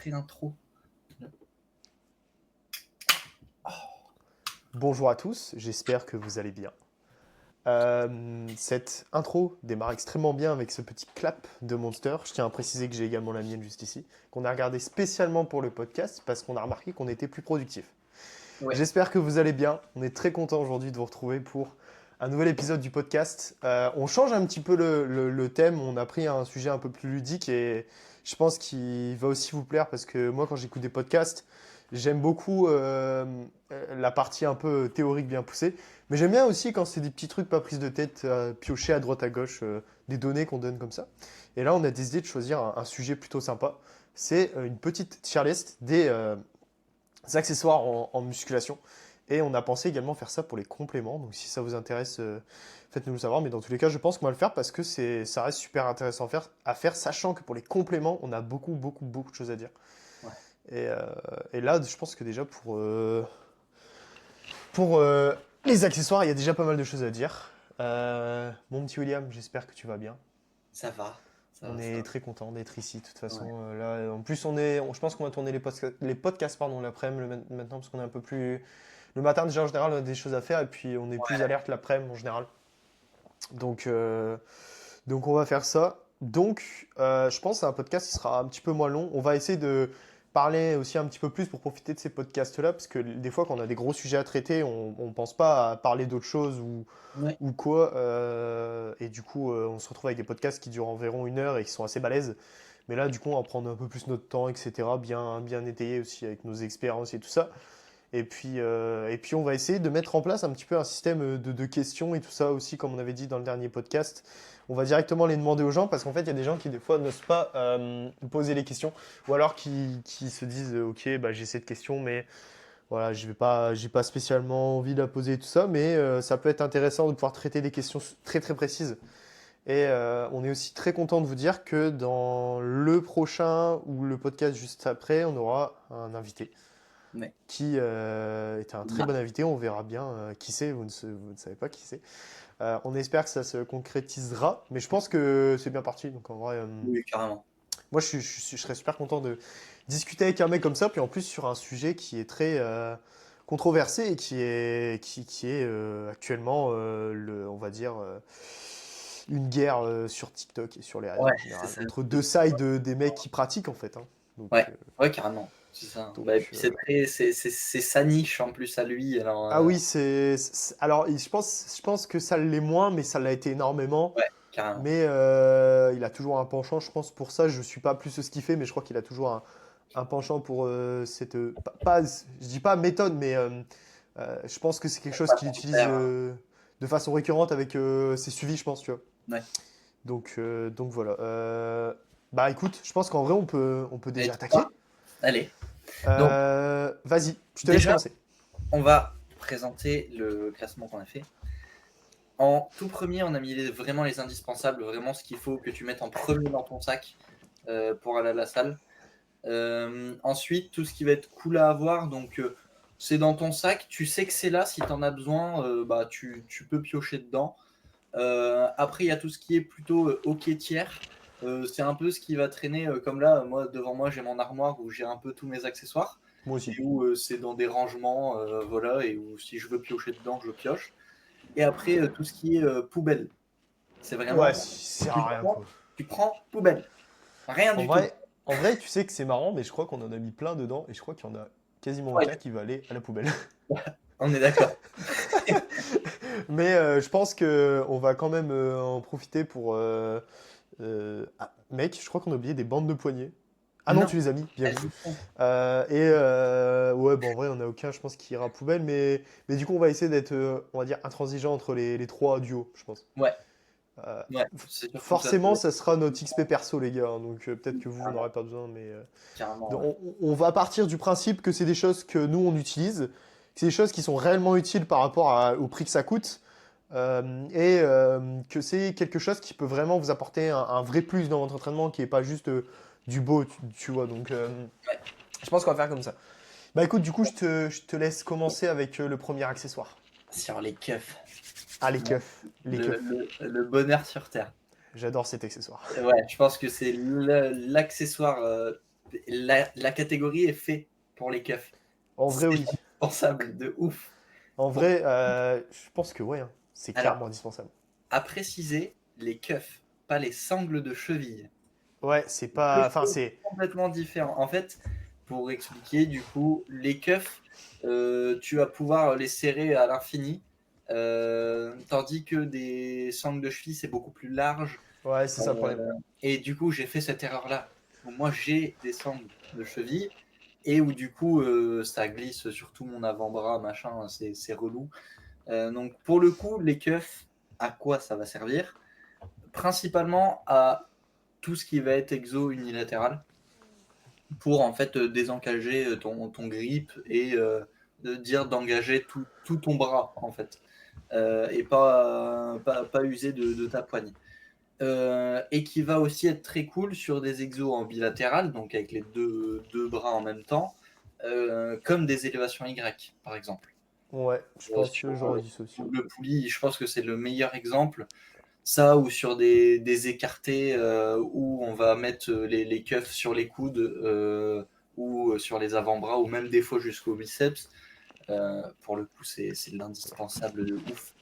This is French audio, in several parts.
pré-intro. Bonjour à tous, j'espère que vous allez bien. Cette intro démarre extrêmement bien avec ce petit clap de Monster. Je tiens à préciser que j'ai également la mienne juste ici, qu'on a regardé spécialement pour le podcast parce qu'on a remarqué qu'on était plus productif. Ouais. J'espère que vous allez bien. On est très content aujourd'hui de vous retrouver pour un nouvel épisode du podcast. On change un petit peu le thème, on a pris un sujet un peu plus ludique et je pense qu'il va aussi vous plaire parce que moi quand j'écoute des podcasts, j'aime beaucoup la partie un peu théorique bien poussée, mais j'aime bien aussi quand c'est des petits trucs pas prises de tête, piochés à droite à gauche, des données qu'on donne comme ça. Et là on a décidé de choisir un sujet plutôt sympa. C'est une petite tier list des accessoires en musculation. Et on a pensé également faire ça pour les compléments. Donc si ça vous intéresse, faites-nous le savoir. Mais dans tous les cas, je pense qu'on va le faire parce que ça reste super intéressant à faire, sachant que pour les compléments, on a beaucoup de choses à dire. Ouais. Et là, je pense que déjà pour les accessoires, il y a déjà pas mal de choses à dire. Mon petit William, j'espère que tu vas bien. Ça va. On est très content d'être ici, de toute façon. Ouais. Là, en plus, je pense qu'on va tourner les podcasts pardon, l'après-midi maintenant, parce qu'on est un peu plus. Le matin, déjà, en général, on a des choses à faire, et puis on est plus alerte l'après-midi, en général. Donc, on va faire ça. Donc, je pense que c'est un podcast qui sera un petit peu moins long. On va essayer de parler aussi un petit peu plus pour profiter de ces podcasts-là, parce que des fois, quand on a des gros sujets à traiter, on ne pense pas à parler d'autres choses Ouais. ou quoi. Et du coup, on se retrouve avec des podcasts qui durent environ 1 heure et qui sont assez balèzes. Mais là, du coup, on va prendre un peu plus notre temps, etc. Bien étayé aussi avec nos expériences et tout ça. Et puis, on va essayer de mettre en place un petit peu un système de questions et tout ça aussi, comme on avait dit dans le dernier podcast. On va directement les demander aux gens parce qu'en fait, il y a des gens qui, des fois, n'osent pas poser les questions ou alors qui se disent Ok, bah, j'ai cette question, mais voilà, j'ai pas spécialement envie de la poser et tout ça, mais ça peut être intéressant de pouvoir traiter des questions très très précises. Et on est aussi très content de vous dire que dans le prochain ou le podcast juste après, on aura un invité Ouais. qui est un très bon invité. On verra bien qui c'est, vous ne savez pas qui c'est. On espère que ça se concrétisera, mais je pense que c'est bien parti. Donc en vrai, Oui, carrément. moi je serais super content de discuter avec un mec comme ça, puis en plus sur un sujet qui est très controversé et qui est actuellement, on va dire, une guerre sur TikTok et sur les réseaux Ouais, en c'est général, ça. entre deux sides des mecs qui pratiquent en fait. Hein. Donc, Ouais, ouais, carrément. C'est ça. donc Bah, et puis c'est sa niche en plus à lui. Alors, Ah oui, alors je pense que ça l'est moins, mais ça l'a été énormément. ouais, carrément. Mais il a toujours un penchant, je pense, pour ça. Je suis pas plus ce qu'il fait, mais je crois qu'il a toujours un penchant pour cette. Je dis pas méthode, mais je pense que c'est quelque chose Pas qu'il pour utilise faire. de façon récurrente avec ses suivis, je pense, tu vois. Ouais. Donc voilà. Bah écoute, je pense qu'en vrai, on peut Allez, déjà attaquer. allez. Donc, Vas-y, je te laisse déjà, commencer. on va présenter le classement qu'on a fait. En tout premier, on a mis vraiment les indispensables, vraiment ce qu'il faut que tu mettes en premier dans ton sac pour aller à la salle. Ensuite, tout ce qui va être cool à avoir, donc c'est dans ton sac, tu sais que c'est là, si tu en as besoin, bah, tu peux piocher dedans. Après, il y a tout ce qui est plutôt hockey tiers. C'est un peu ce qui va traîner, comme là, moi, devant moi, j'ai mon armoire où j'ai un peu tous mes accessoires, Moi et aussi. où c'est dans des rangements, voilà, et où si je veux piocher dedans, je pioche. Et après, tout ce qui est poubelle. C'est Ouais, vraiment, ça sert tu à rien, prends, quoi. tu prends poubelle. Rien En du tout. vrai, en vrai, tu sais que c'est marrant, mais je crois qu'on en a mis plein dedans et je crois qu'il y en a quasiment Ouais, aucun qui va aller à la poubelle. on est d'accord. Mais je pense que on va quand même en profiter pour. Ah, mec, je crois qu'on a oublié des bandes de poignets. Ah non, Non, tu les as mis, bien elles vu. y sont. Ouais, bon, en vrai, on a aucun, je pense, qui ira à poubelle, mais du coup, on va essayer d'être, on va dire, intransigeant entre les trois duos, je pense. Ouais, Euh, ouais, c'est surtout ça. Forcément, ça sera notre XP perso, les gars. Hein, donc peut-être que vous Carrément, n'aurez pas besoin, mais carrément, donc, ouais. on va partir du principe que c'est des choses que nous on utilise, que c'est des choses qui sont réellement utiles par rapport au prix que ça coûte, et que c'est quelque chose qui peut vraiment vous apporter un vrai plus dans votre entraînement, qui est pas juste du beau, tu vois. Donc Ouais. je pense qu'on va faire comme ça. Bah écoute, du coup, je te laisse commencer avec le premier accessoire. Sur les keufs. Ah, les Bon, keufs. Les keufs. le bonheur sur Terre. J'adore cet accessoire. Ouais, je pense que c'est l'accessoire la catégorie est faite pour les keufs. En vrai, C'est oui. indispensable de ouf. En Bon, vrai, je pense que ouais, hein, c'est clairement alors, indispensable. à préciser, les keufs, pas les sangles de cheville. Ouais, c'est Deux pas. Enfin, choses c'est. complètement différentes. En fait, pour expliquer, du coup, les keufs, tu vas pouvoir les serrer à l'infini, tandis que des sangles de cheville, c'est beaucoup plus large. Ouais, c'est ça le problème. Et du coup, j'ai fait cette erreur-là. Moi, j'ai des sangles de cheville et où du coup, ça glisse sur tout mon avant-bras, machin, c'est relou. Donc, pour le coup, les keufs, à quoi ça va servir? Principalement à tout ce qui va être exo unilatéral pour en fait désengager ton grip et de dire d'engager tout ton bras en fait et pas user de ta poigne. Et qui va aussi être très cool sur des exos en bilatéral, donc avec les deux bras en même temps, comme des élévations Y par exemple. Ouais, je pense Sur que j'aurais dit ça aussi. Ouais. double poulie, je pense que c'est le meilleur exemple. Ça, ou sur des écartés où on va mettre les cuffs sur les coudes ou sur les avant-bras, ou même des fois jusqu'au biceps. Pour le coup, c'est l'indispensable de ouf.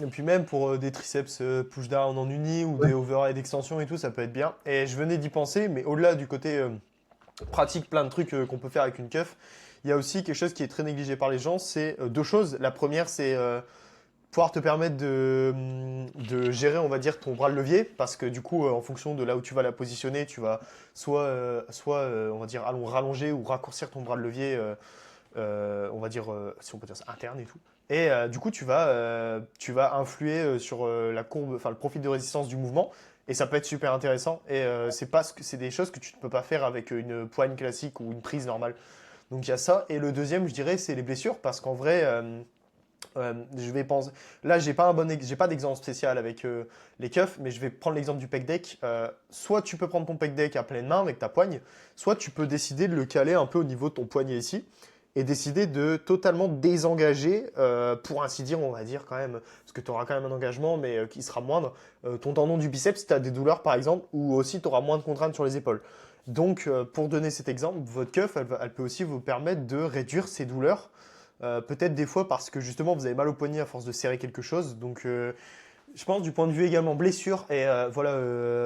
Et puis même pour des triceps push-down en uni ou Ouais. des overhead extensions et tout, ça peut être bien. Et je venais d'y penser, mais au-delà du côté pratique, plein de trucs qu'on peut faire avec une cuff, il y a aussi quelque chose qui est très négligé par les gens, c'est deux choses. La première, c'est pouvoir te permettre de gérer, on va dire, ton bras de levier, parce que du coup, en fonction de là où tu vas la positionner, tu vas soit on va dire, rallonger ou raccourcir ton bras de levier, on va dire, si on peut dire ça, interne et tout. Et du coup, tu vas influer sur la courbe, enfin le profil de résistance du mouvement, et ça peut être super intéressant. Et c'est des choses que tu ne peux pas faire avec une poigne classique ou une prise normale. Donc il y a ça. Et le deuxième, je dirais, c'est les blessures, parce qu'en vrai, je vais penser. Là, j'ai pas d'exemple spécial avec les keufs, mais je vais prendre l'exemple du pec deck. Soit tu peux prendre ton pec deck à pleine main avec ta poigne, soit tu peux décider de le caler un peu au niveau de ton poignet ici et décider de totalement désengager, pour ainsi dire, on va dire quand même, parce que tu auras quand même un engagement, mais qui sera moindre, ton tendon du biceps si tu as des douleurs par exemple, ou aussi tu auras moins de contraintes sur les épaules. Donc, pour donner cet exemple, votre cuff, elle peut aussi vous permettre de réduire ces douleurs. Peut-être des fois parce que justement vous avez mal au poignet à force de serrer quelque chose. Donc je pense du point de vue également blessure et voilà,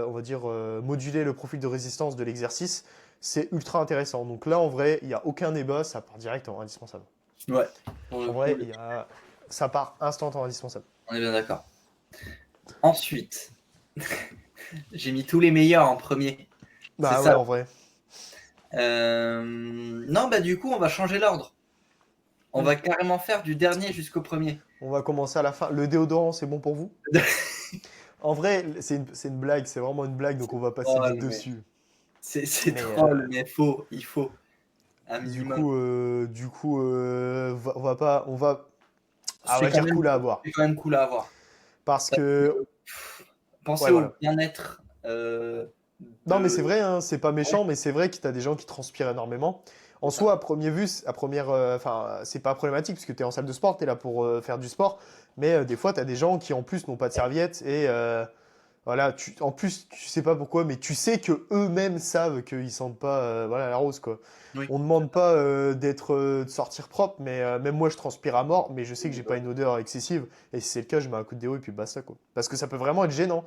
on va dire moduler le profil de résistance de l'exercice, c'est ultra intéressant. Donc là en vrai, il n'y a aucun débat, ça part direct en indispensable. Ouais, pour En le coup, vrai, ça part instant en indispensable. on est bien d'accord. Ensuite, j'ai mis tous les meilleurs en premier. C'est Bah ouais, ça. en vrai. Non, bah du coup, on va changer l'ordre. On Hmm. va carrément faire du dernier jusqu'au premier. On va commencer à la fin. Le déodorant, c'est bon pour vous? En vrai, c'est une blague, c'est vraiment une blague, donc on va passer vite Troll, mais dessus. c'est Mais troll, mais il faut un du minimum. coup, on va C'est quand dire même, cool à avoir. c'est quand même cool à avoir. Parce que, Pensez ouais, au voilà. bien-être Non, mais c'est de. vrai, hein, c'est pas Ouais, méchant, mais c'est vrai que tu as des gens qui transpirent énormément. En c'est ça. soi, à première vue, enfin, c'est pas problématique parce que tu es en salle de sport, tu es là pour faire du sport. Mais des fois, tu as des gens qui en plus n'ont pas de serviette et voilà, en plus, tu sais pas pourquoi, mais tu sais que eux-mêmes savent qu'ils sentent pas voilà, la rose, quoi. Oui. On ne demande pas de sortir propre, mais même moi, je transpire à mort, mais je sais que j'ai pas une odeur excessive. Et si c'est le cas, je mets un coup de déo et puis basta, quoi. Parce que ça peut vraiment être gênant.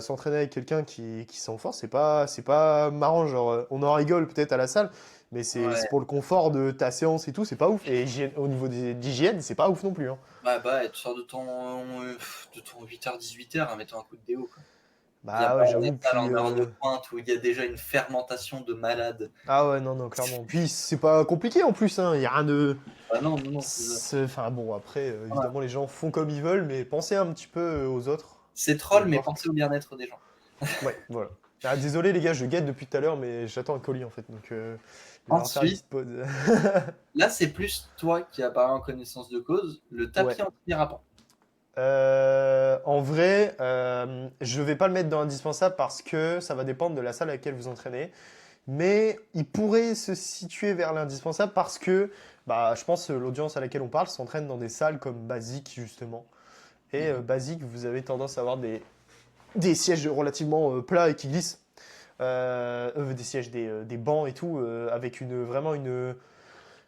S'entraîner avec quelqu'un qui sent fort, c'est pas marrant. Genre, on en rigole peut-être à la salle, mais c'est Ouais. pour le confort de ta séance et tout, c'est pas ouf. Et au niveau d'hygiène, c'est pas ouf non plus, hein. Bah, tu sors de ton 8h, 18h en mettant un coup de déo, quoi. Viens Bah pas ouais, dans des j'avoue, salles puis en heure de pointe où il y a déjà une fermentation de malade. ah ouais, non, non, clairement. Puis c'est pas compliqué en plus, hein. Il y a rien de. Ah non, non, non, c'est ça. Enfin bon, après, Voilà. évidemment, les gens font comme ils veulent, mais pensez un petit peu aux autres C'est et troll, mais voir. pensez au bien-être des gens. Ouais, voilà. Ah, désolé les gars, je guette depuis tout à l'heure, mais j'attends un colis en fait, donc il va falloir faire une Ensuite, petite pause. là, c'est plus toi qui apparaît en connaissance de cause, le Ouais. tapis antidérapant. En vrai, je vais pas le mettre dans indispensable parce que ça va dépendre de la salle à laquelle vous entraînez. Mais il pourrait se situer vers l'indispensable parce que bah, je pense que l'audience à laquelle on parle s'entraîne dans des salles comme Basique justement. Et Mhm. Basique, vous avez tendance à avoir des sièges relativement plats et qui glissent. des sièges, des bancs et tout, avec vraiment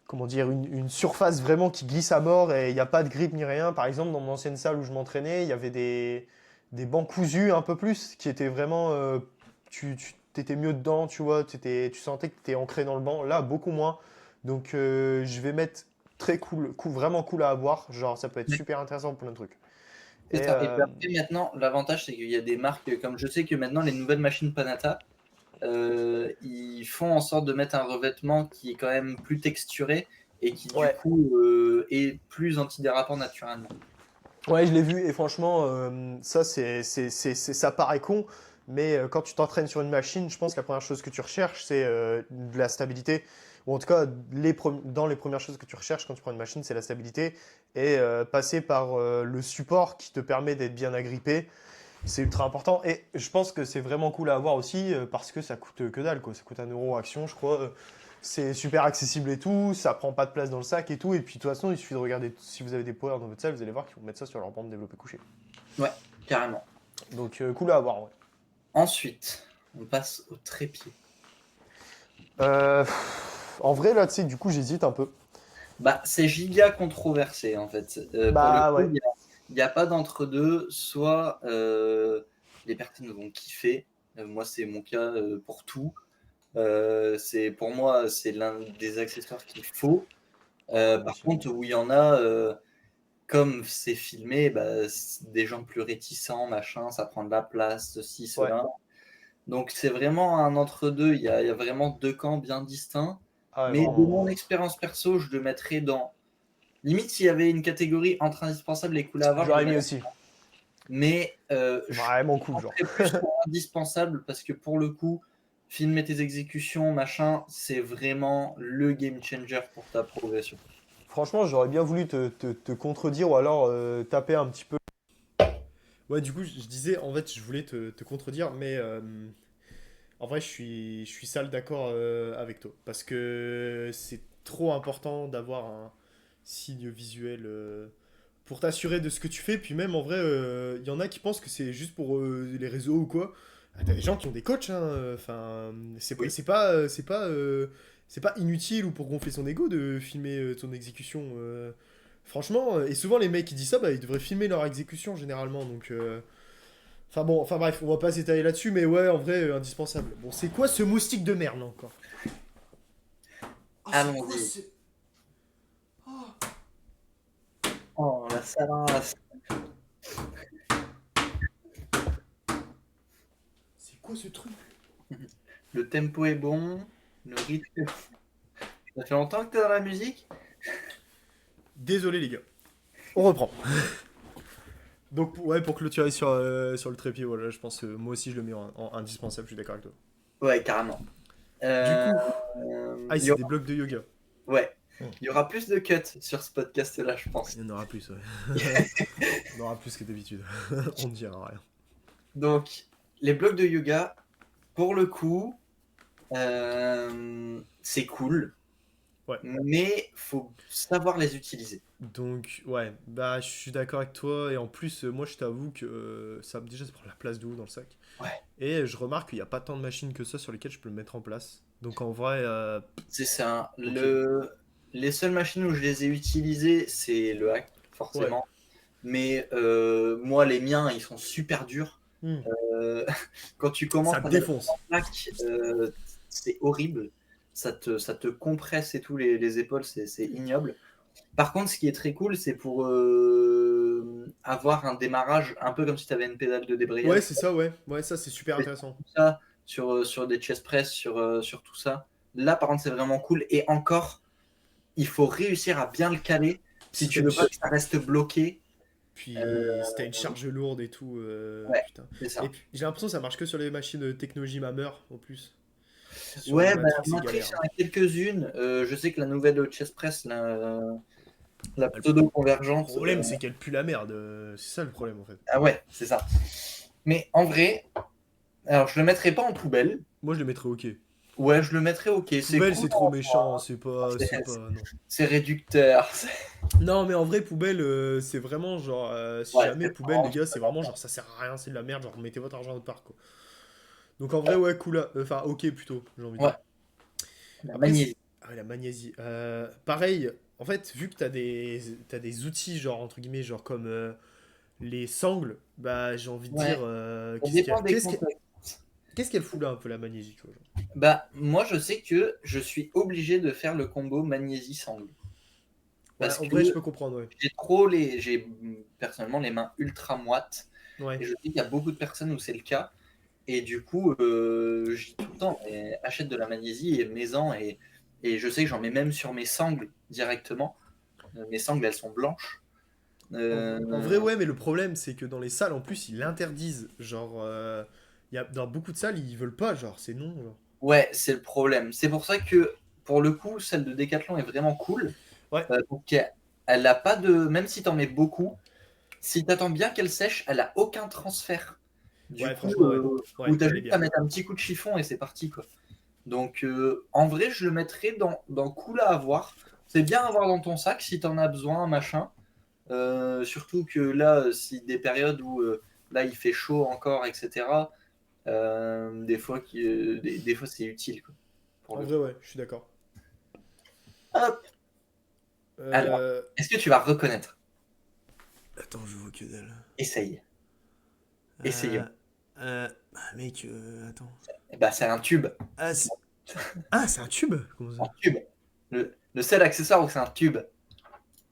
comment dire, une surface vraiment qui glisse à mort et il n'y a pas de grippe ni rien. Par exemple, dans mon ancienne salle où je m'entraînais, il y avait des bancs cousus un peu plus, qui étaient vraiment, tu étais mieux dedans, tu vois, tu sentais que tu étais ancré dans le banc. Là, beaucoup moins. Donc, je vais mettre très vraiment cool à avoir. Genre, ça peut être super intéressant pour plein de trucs. C'est Et ça. Et puis après, maintenant, l'avantage, c'est qu'il y a des marques, comme je sais que maintenant, les nouvelles machines Panata, ils font en sorte de mettre un revêtement qui est quand même plus texturé et qui, du ouais, coup, est plus antidérapant naturellement. ouais, je l'ai vu et franchement, ça, ça paraît con, mais quand tu t'entraînes sur une machine, je pense que la première chose que tu recherches, c'est de la stabilité. Ou en tout cas, dans les premières choses que tu recherches quand tu prends une machine, c'est la stabilité. Et passer par le support qui te permet d'être bien agrippé, c'est ultra important. Et je pense que c'est vraiment cool à avoir aussi parce que ça coûte que dalle, quoi. Ça coûte 1 € action, je crois. C'est super accessible et tout, ça prend pas de place dans le sac et tout. Et puis de toute façon, il suffit de regarder si vous avez des powers dans votre salle, vous allez voir qu'ils vont mettre ça sur leur bande développé couché. Ouais, carrément. Donc cool à avoir, ouais. Ensuite, on passe au trépied. En vrai, là, tu sais, du coup, j'hésite un peu. Bah, c'est giga controversé, en fait. Pour le Bah coup, ouais. il n'y a pas d'entre-deux. Soit les personnes vont kiffer. Moi, c'est mon cas pour tout. Pour moi, c'est l'un des accessoires qu'il faut. Par contre, où il y en a, comme c'est filmé, bah, des gens plus réticents, machin, ça prend de la place, ceci, Ouais. cela. Donc, c'est vraiment un entre-deux. Il y a vraiment deux camps bien distincts. Ah ouais, Mais de vraiment. mon expérience perso, je le mettrais dans. Limite, s'il y avait une catégorie entre indispensable et cool à avoir, je le J'aurais mis mettrais. aussi. Mais je Vraiment cool, genre. pencherais plus pour indispensable parce que pour le coup, filmer tes exécutions, machin, c'est vraiment le game changer pour ta progression. Franchement, j'aurais bien voulu te contredire ou alors taper un petit peu. Ouais, du coup, je disais, en fait, je voulais te contredire, mais en vrai, je suis sale d'accord avec toi. Parce que c'est trop important d'avoir un signe visuel pour t'assurer de ce que tu fais. Puis même, en vrai, il y en a qui pensent que c'est juste pour les réseaux ou quoi. Ah, t'as des gens qui ont des coachs, hein. Enfin, Oui. c'est pas inutile ou pour gonfler son ego de filmer ton exécution. Franchement, et souvent les mecs qui disent ça, bah, ils devraient filmer leur exécution généralement. Donc, enfin bon, enfin bref, on va pas s'étaler là-dessus, mais ouais, en vrai, indispensable. Bon, c'est quoi ce moustique de merde là, encore? Oh, c'est quoi Allons-y. ce... Oh, la salace. C'est quoi ce truc? Le tempo est bon. Le rythme. Ça fait longtemps que tu es dans la musique? Désolé les gars. On reprend. Donc ouais, pour clôturer sur le trépied, voilà, je pense que moi aussi je le mets en indispensable, je suis d'accord avec toi. Ouais, carrément. Du Euh, coup, ah, il y c'est des aura... blocs de yoga. Ouais. Hmm. Il y aura plus de cuts sur ce podcast-là, je pense. Il y en aura plus, ouais. On aura plus que d'habitude. On ne dira rien. Donc, les blocs de yoga, pour le coup, c'est cool, Ouais. mais faut savoir les utiliser. Donc, ouais, bah je suis d'accord avec toi. Et en plus, moi je t'avoue que déjà ça prend la place de ouf dans le sac. Ouais, Et je remarque qu'il n'y a pas tant de machines que ça sur lesquelles je peux le mettre en place. Donc en vrai, c'est ça. ok. Les seules machines où je les ai utilisées, c'est le hack, Ouais. forcément. Mais moi, les miens, ils sont super durs. Hmm. Euh, Quand tu Ça commences te à mettre défonce. en hack, c'est horrible. Ça te compresse et tout, les épaules, c'est ignoble. Par contre, ce qui est très cool, c'est pour avoir un démarrage un peu comme si tu avais une pédale de Ouais, débrayage. c'est ça, ouais. Ouais, ça c'est super Tu fais intéressant. tout ça sur des chest press, sur tout ça. Là, par contre, c'est vraiment cool. Et encore, il faut réussir à bien le caler si Si t'as tu une, veux pas que ça reste bloqué. Euh, Puis si t'as une charge lourde et tout, ouais, putain. c'est Et ça. puis j'ai l'impression que ça marche que sur les machines technologie Hammer en plus. Sur les Ouais, bah, Matrix, c'est Matrix, galère, il y hein. en a quelques-unes. Je sais que la nouvelle chest press, la Ah, le pseudo-convergente. problème, c'est qu'elle pue la merde. C'est ça le problème en fait. Ah ouais, c'est ça. Mais en vrai, alors je le mettrai pas en poubelle. Moi, je le mettrais ok. Ouais, je le mettrais, ok, c'est Poubelle, cool, c'est trop méchant. C'est pas. c'est C'est pas. Non. c'est réducteur. Non, mais en vrai, poubelle, c'est vraiment genre. Si Ouais, jamais c'est poubelle, marrant, les je gars, suis c'est d'accord. vraiment genre ça sert à rien, c'est de la merde. Genre, mettez votre argent autre part quoi. Donc en vrai, ouais, cool. Enfin, ok plutôt, j'ai envie de Ouais, dire. la Après, magnésie. ah ouais, la magnésie. Pareil, en fait, vu que t'as des outils, genre, entre guillemets, genre comme les sangles, bah, j'ai envie de dire, Ouais, ça dépend des contextes. qu'est-ce qu'elle fout là, un peu, la magnésie, tu vois, genre. Bah, moi, je sais que je suis obligé de faire le combo magnésie-sangle. Ouais, Parce en que vrai, je peux comprendre, ouais. j'ai personnellement les mains ultra moites. Ouais. Et je sais qu'il y a beaucoup de personnes où c'est le cas. Et du coup, je dis tout le temps, mais achète de la magnésie et mets-en. Et je sais que j'en mets même sur mes sangles directement. Mes sangles, elles sont blanches. En vrai, Euh, ouais, mais le problème, c'est que dans les salles, en plus, ils l'interdisent. Genre, dans beaucoup de salles, ils veulent pas, genre, c'est non, genre. ouais, c'est le problème. C'est pour ça que, pour le coup, celle de Decathlon est vraiment cool. Ouais, Donc, elle a pas de. Même si tu en mets beaucoup, si tu attends bien qu'elle sèche, elle a aucun transfert. Du ouais, coup, franchement, ouais. où Ouais, tu as elle est juste à bien. mettre un petit coup de chiffon et c'est parti, quoi. Donc, en vrai, je le mettrais dans cool à avoir. C'est bien à avoir dans ton sac si tu en as besoin, machin. Surtout que là, si des périodes où là il fait chaud encore, etc. Des fois c'est utile quoi, pour En le vrai, coup. ouais, je suis d'accord. Hop. Alors, Euh... est-ce que tu vas reconnaître? Attends, je vois que dalle. Essaye. Euh... Essayons. Mec, attends. Bah, c'est un tube. Ah, c'est un tube? Comment ça? Un tube. Le seul accessoire où c'est un tube,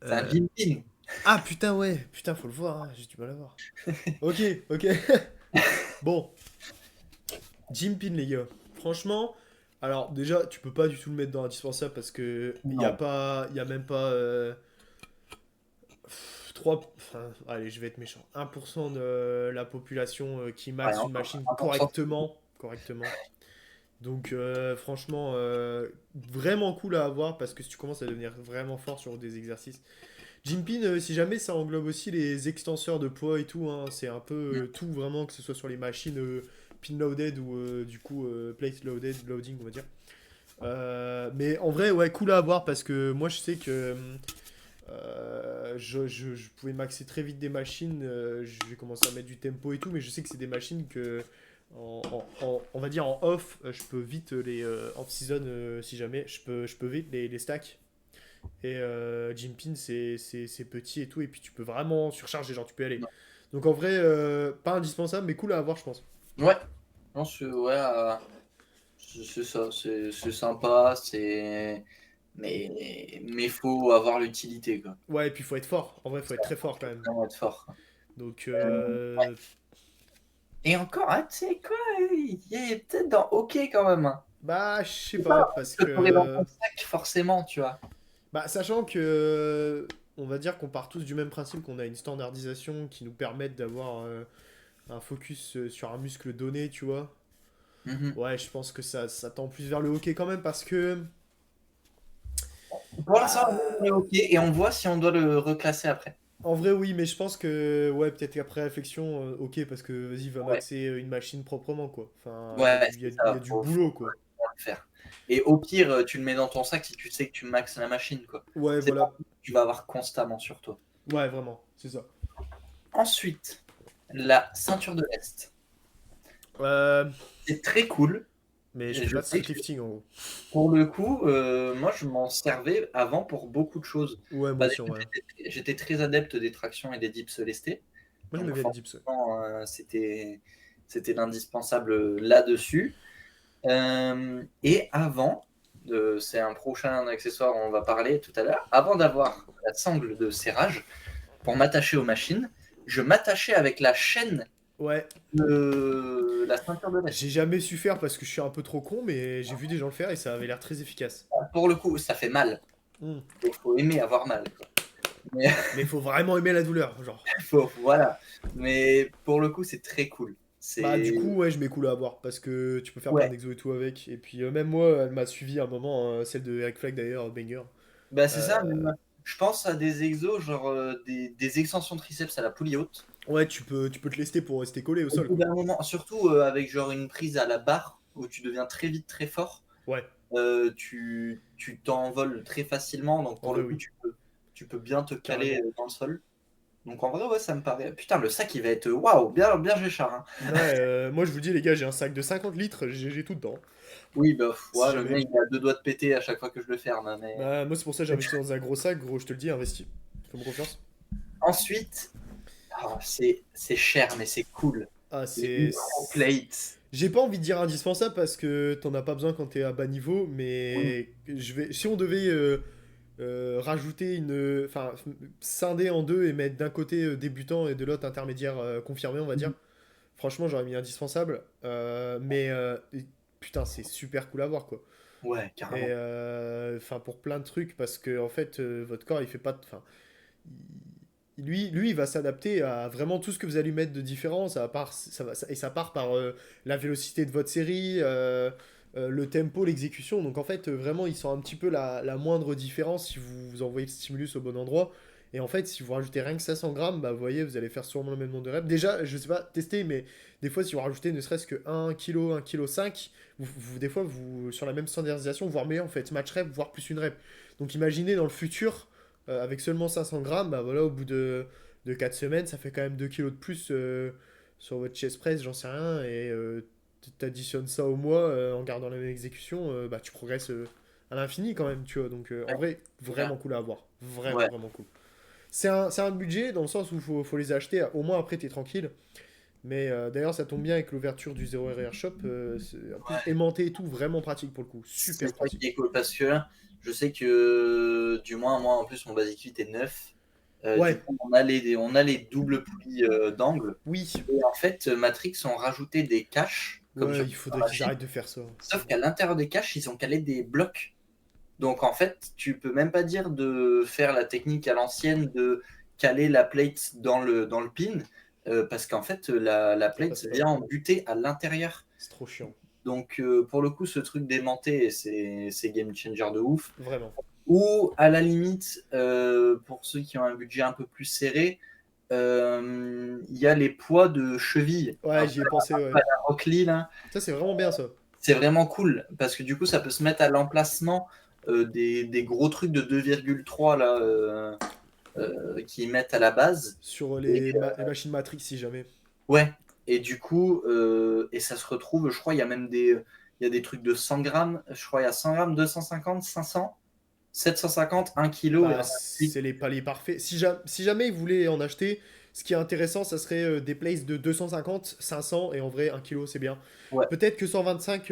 c'est un Euh... jean pin. Ah, putain, ouais. Putain, faut le voir, hein, j'ai du mal à voir. Ok, ok. Bon, Jim Pin, les gars. Franchement, alors déjà, tu peux pas du tout le mettre dans indispensable parce que il y a Non. pas, il y a même pas 3, enfin, allez, je vais être méchant. 1% de la population qui Ouais, maxe une encore machine 1%. correctement. Donc franchement, vraiment cool à avoir parce que si tu commences à devenir vraiment fort sur des exercices. Jimpin, si jamais ça englobe aussi les extenseurs de poids et tout, hein, c'est un peu tout vraiment, que ce soit sur les machines pin loaded ou du coup plate loaded, loading on va dire. Mais en vrai, ouais, cool à avoir parce que moi je sais que je pouvais maxer très vite des machines, je vais commencer à mettre du tempo et tout, mais je sais que c'est des machines que, on va dire en off, je peux vite les off-season si jamais, je peux vite les stack. Et Jimpin, c'est petit et tout, et puis tu peux vraiment surcharger, genre tu peux y aller. Donc en vrai, pas indispensable, mais cool à avoir, je pense. Ouais. Non, ouais, c'est ça, c'est sympa, mais faut avoir l'utilité quoi. Ouais, et puis faut être fort. En vrai, faut être très fort quand Faut même. vraiment être fort. Donc, Ouais. Et encore, ah, tu sais quoi, il est peut-être dans OK quand même, hein. bah, je sais C'est pas, pas parce ce que tu aurais dans ton que. sac forcément, tu vois. Bah, sachant que. On va dire qu'on part tous du même principe, qu'on a une standardisation qui nous permette d'avoir un focus sur un muscle donné, tu vois. Mhm. Ouais, je pense que ça tend plus vers le hockey quand même, parce que. Pour l'instant, on est Bah, OK et on voit si on doit le reclasser après. en vrai, oui, mais je pense que, ouais, peut-être qu'après réflexion, ok, parce que vas-y, va Ouais, maxer une machine proprement, quoi. Enfin, ouais, c'est il y a ça, du faut boulot, quoi. vraiment le faire. Et au pire, tu le mets dans ton sac si tu sais que tu maxes la machine, quoi. Ouais, C'est pas un voilà. truc que tu vas avoir constamment sur toi. Ouais, vraiment, c'est ça. Ensuite, la ceinture de l'Est. Euh, C'est très cool. mais je Et fais je pas de sais street que lifting, en gros. pour le coup, moi, je m'en servais avant pour beaucoup de choses. Ouais, moi Bah, aussi, en déjà, vrai. j'étais très adepte des tractions et des dips lestés. Moi, j'aimais Donc bien les dips, ouais. forcément, c'était l'indispensable là-dessus. Et avant, c'est un prochain accessoire dont on va parler tout à l'heure, avant d'avoir la sangle de serrage pour m'attacher aux machines, je m'attachais avec la chaîne Ouais, de la ceinture de j'ai l'Est. jamais su faire parce que je suis un peu trop con, mais j'ai vu des gens le faire et ça avait l'air très efficace. Pour le coup, ça fait mal. Hmm. Il faut aimer avoir mal, quoi. Mais Mais faut vraiment aimer la douleur, genre. voilà. Mais pour le coup, c'est très cool. Bah, du C'est coup, ouais, je mets cool à avoir parce que tu peux faire plein ouais. d'exos et tout avec. Et puis, même moi, elle m'a suivi à un moment, celle de Eric Flag d'ailleurs, banger. Bah c'est ça. Euh, Je pense à des exos, genre des extensions triceps à la poulie haute. Ouais, tu peux te lester pour rester collé au Au sol, bout quoi. d'un moment, surtout avec genre une prise à la barre où tu deviens très vite très fort, Ouais, tu t'envoles très facilement. Donc en pour vrai, le coup, oui, tu peux bien te caler carrément. dans le sol. Donc en vrai, ouais, ça me paraît. Putain, le sac, il va être waouh, bien, bien Géchard, hein. Ouais, moi je vous dis les gars, j'ai un sac de 50 litres, j'ai tout dedans. Oui, bah, Si ouais, le jamais. mien, il est à deux doigts de péter à chaque fois que je le ferme, hein, mais. Bah, moi c'est pour ça que j'ai investi dans un gros sac, gros, je te le dis, investis. Fais-moi confiance. Ensuite, c'est cher, mais c'est cool. Ah, Les c'est. microplates. J'ai pas envie de dire indispensable parce que t'en as pas besoin quand t'es à bas niveau, Oui. mais si on devait rajouter enfin, scinder en deux et mettre d'un côté débutant et de l'autre intermédiaire confirmé, on va dire, franchement, j'aurais mis indispensable. Putain, c'est super cool à voir, quoi. Ouais, Et carrément. enfin, pour plein de trucs, parce que en fait, votre corps, il fait pas. Enfin, lui, il va s'adapter à vraiment tout ce que vous allez lui mettre de différent. Et ça part par la vélocité de votre série, le tempo, l'exécution. Donc en fait, vraiment, il sent un petit peu la moindre différence si vous envoyez le stimulus au bon endroit. Et en fait, si vous rajoutez rien que 500 grammes, bah, vous voyez, vous allez faire sûrement le même nombre de reps. Déjà, je sais pas, tester, mais des fois, si vous rajoutez ne serait-ce que 1 kg, 1 kg 5, des fois, sur la même standardisation, voire meilleur, en fait, match rep, voire plus une rep. Donc imaginez dans le futur, avec seulement 500 grammes, bah voilà, au bout de 4 semaines, ça fait quand même 2 kilos de plus sur votre chest press, j'en sais rien, et t'additionnes ça au mois en gardant la même exécution, bah tu progresses à l'infini quand même, tu vois. Donc en Ouais, vrai, c'est clair. vraiment cool à avoir. Vraiment, Ouais, vraiment cool. C'est un budget dans le sens où faut les acheter, au moins après t'es tranquille. Mais d'ailleurs, ça tombe bien avec l'ouverture du 0 RR Shop. En plus, ouais. aimanté et tout, vraiment pratique pour le coup. C'est Super ça qui pratique. est cool parce que je sais que, du moins, moi en plus, mon Basic Fit est neuf. Du Ouais, coup, on a les doubles poulies d'angle. oui. Et en fait, Matrix ont rajouté des caches, comme Ouais, sur il la faudrait qu'ils machine. arrêtent de faire ça. Sauf qu'à l'intérieur des caches, ils ont calé des blocs. Donc en fait, tu peux même pas dire de faire la technique à l'ancienne de caler la plate dans le pin, parce qu'en fait, la Ça plate passe pas. vient en butée à l'intérieur. C'est trop chiant. Donc pour le coup, ce truc d'aimanté, c'est game changer de ouf. Vraiment. Ou à la limite, pour ceux qui ont un budget un peu plus serré, il y a les poids de cheville, Ouais, un j'y peu ai pensé, ouais. à la Rock Lee, là. Ça, c'est vraiment bien, ça. C'est vraiment cool parce que du coup, ça peut se mettre à l'emplacement des gros trucs de 2,3 là, qu'ils mettent à la base. Sur Et les machines Matrix, si jamais. ouais, et du coup, et ça se retrouve, je crois, il y a des trucs de 100 grammes, je crois, il y a 100 grammes, 250, 500, 750, 1 kilo et Bah, ainsi de suite. c'est les paliers parfaits. Si jamais ils voulaient en acheter, ce qui est intéressant, ça serait des places de 250, 500, et en vrai, 1 kilo, c'est bien. Ouais, Peut-être que 125,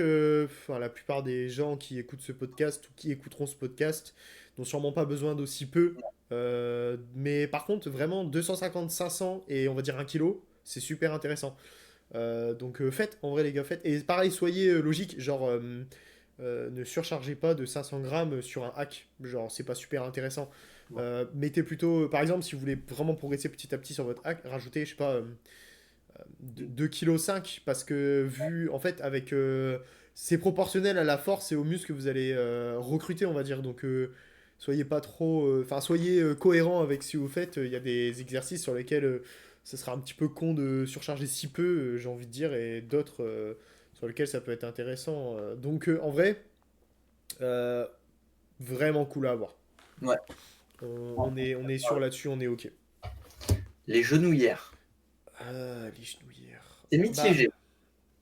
enfin, la plupart des gens qui écoutent ce podcast ou qui écouteront ce podcast n'ont sûrement pas besoin d'aussi peu. Mais par contre, vraiment, 250, 500 et on va dire 1 kilo, c'est super intéressant. Donc faites, en vrai les gars, faites. Et pareil, soyez logique, genre ne surchargez pas de 500 grammes sur un hack, genre c'est pas super intéressant. ouais, Mettez plutôt, par exemple, si vous voulez vraiment progresser petit à petit sur votre hack, rajoutez, je sais pas, 2,5 kg parce que vu, en fait, avec... c'est proportionnel à la force et aux muscles que vous allez recruter, on va dire. Donc soyez pas trop... Enfin, soyez cohérent avec ce que vous faites. Il y a des exercices sur lesquels ce sera un petit peu con de surcharger si peu, j'ai envie de dire, et d'autres sur lesquels ça peut être intéressant. Donc en vrai, euh, vraiment cool à avoir. ouais. On est sûr là-dessus, on est ok. Les genouillères, Les genouillères. c'est Bah, mitigé.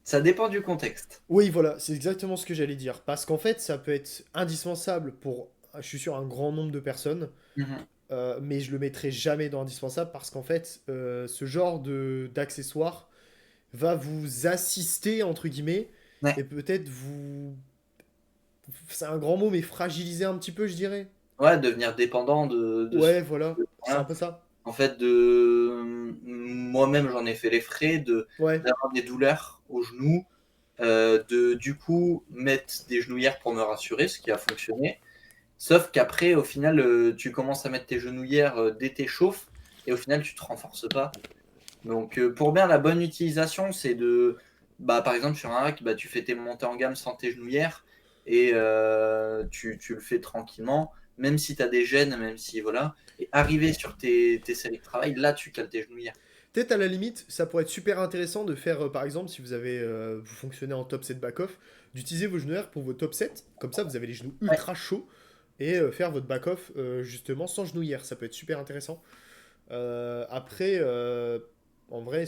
Ça dépend du contexte. oui, voilà, c'est exactement ce que j'allais dire. Parce qu'en fait, ça peut être indispensable pour, je suis sûr, un grand nombre de personnes, Mhm. mais je le mettrai jamais dans indispensable parce qu'en fait, ce genre d'accessoire va vous assister, entre guillemets, Ouais, et peut-être vous... C'est un grand mot, mais fragiliser un petit peu, je dirais. ouais, devenir dépendant de ce. Ouais, voilà, c'est un Voilà. peu ça. En fait, moi-même, j'en ai fait les frais Ouais, d'avoir des douleurs au genou, de du coup mettre des genouillères pour me rassurer, ce qui a fonctionné. Sauf qu'après, au final, tu commences à mettre tes genouillères dès tes chauffes, et au final, tu te renforces pas. Donc, pour bien la bonne utilisation, c'est bah, par exemple, sur un rack, bah, tu fais tes montées en gamme sans tes genouillères, et tu le fais tranquillement, même si tu as des gènes, même si, voilà. Et arriver sur tes séries de travail, là, tu cales tes genouillères. peut-être à la limite, ça pourrait être super intéressant de faire, par exemple, si vous fonctionnez en top set back-off, d'utiliser vos genouillères pour vos top sets. Comme ça, vous avez les genoux Ouais, ultra chauds et faire votre back-off justement sans genouillère. Ça peut être super intéressant. Après, en vrai,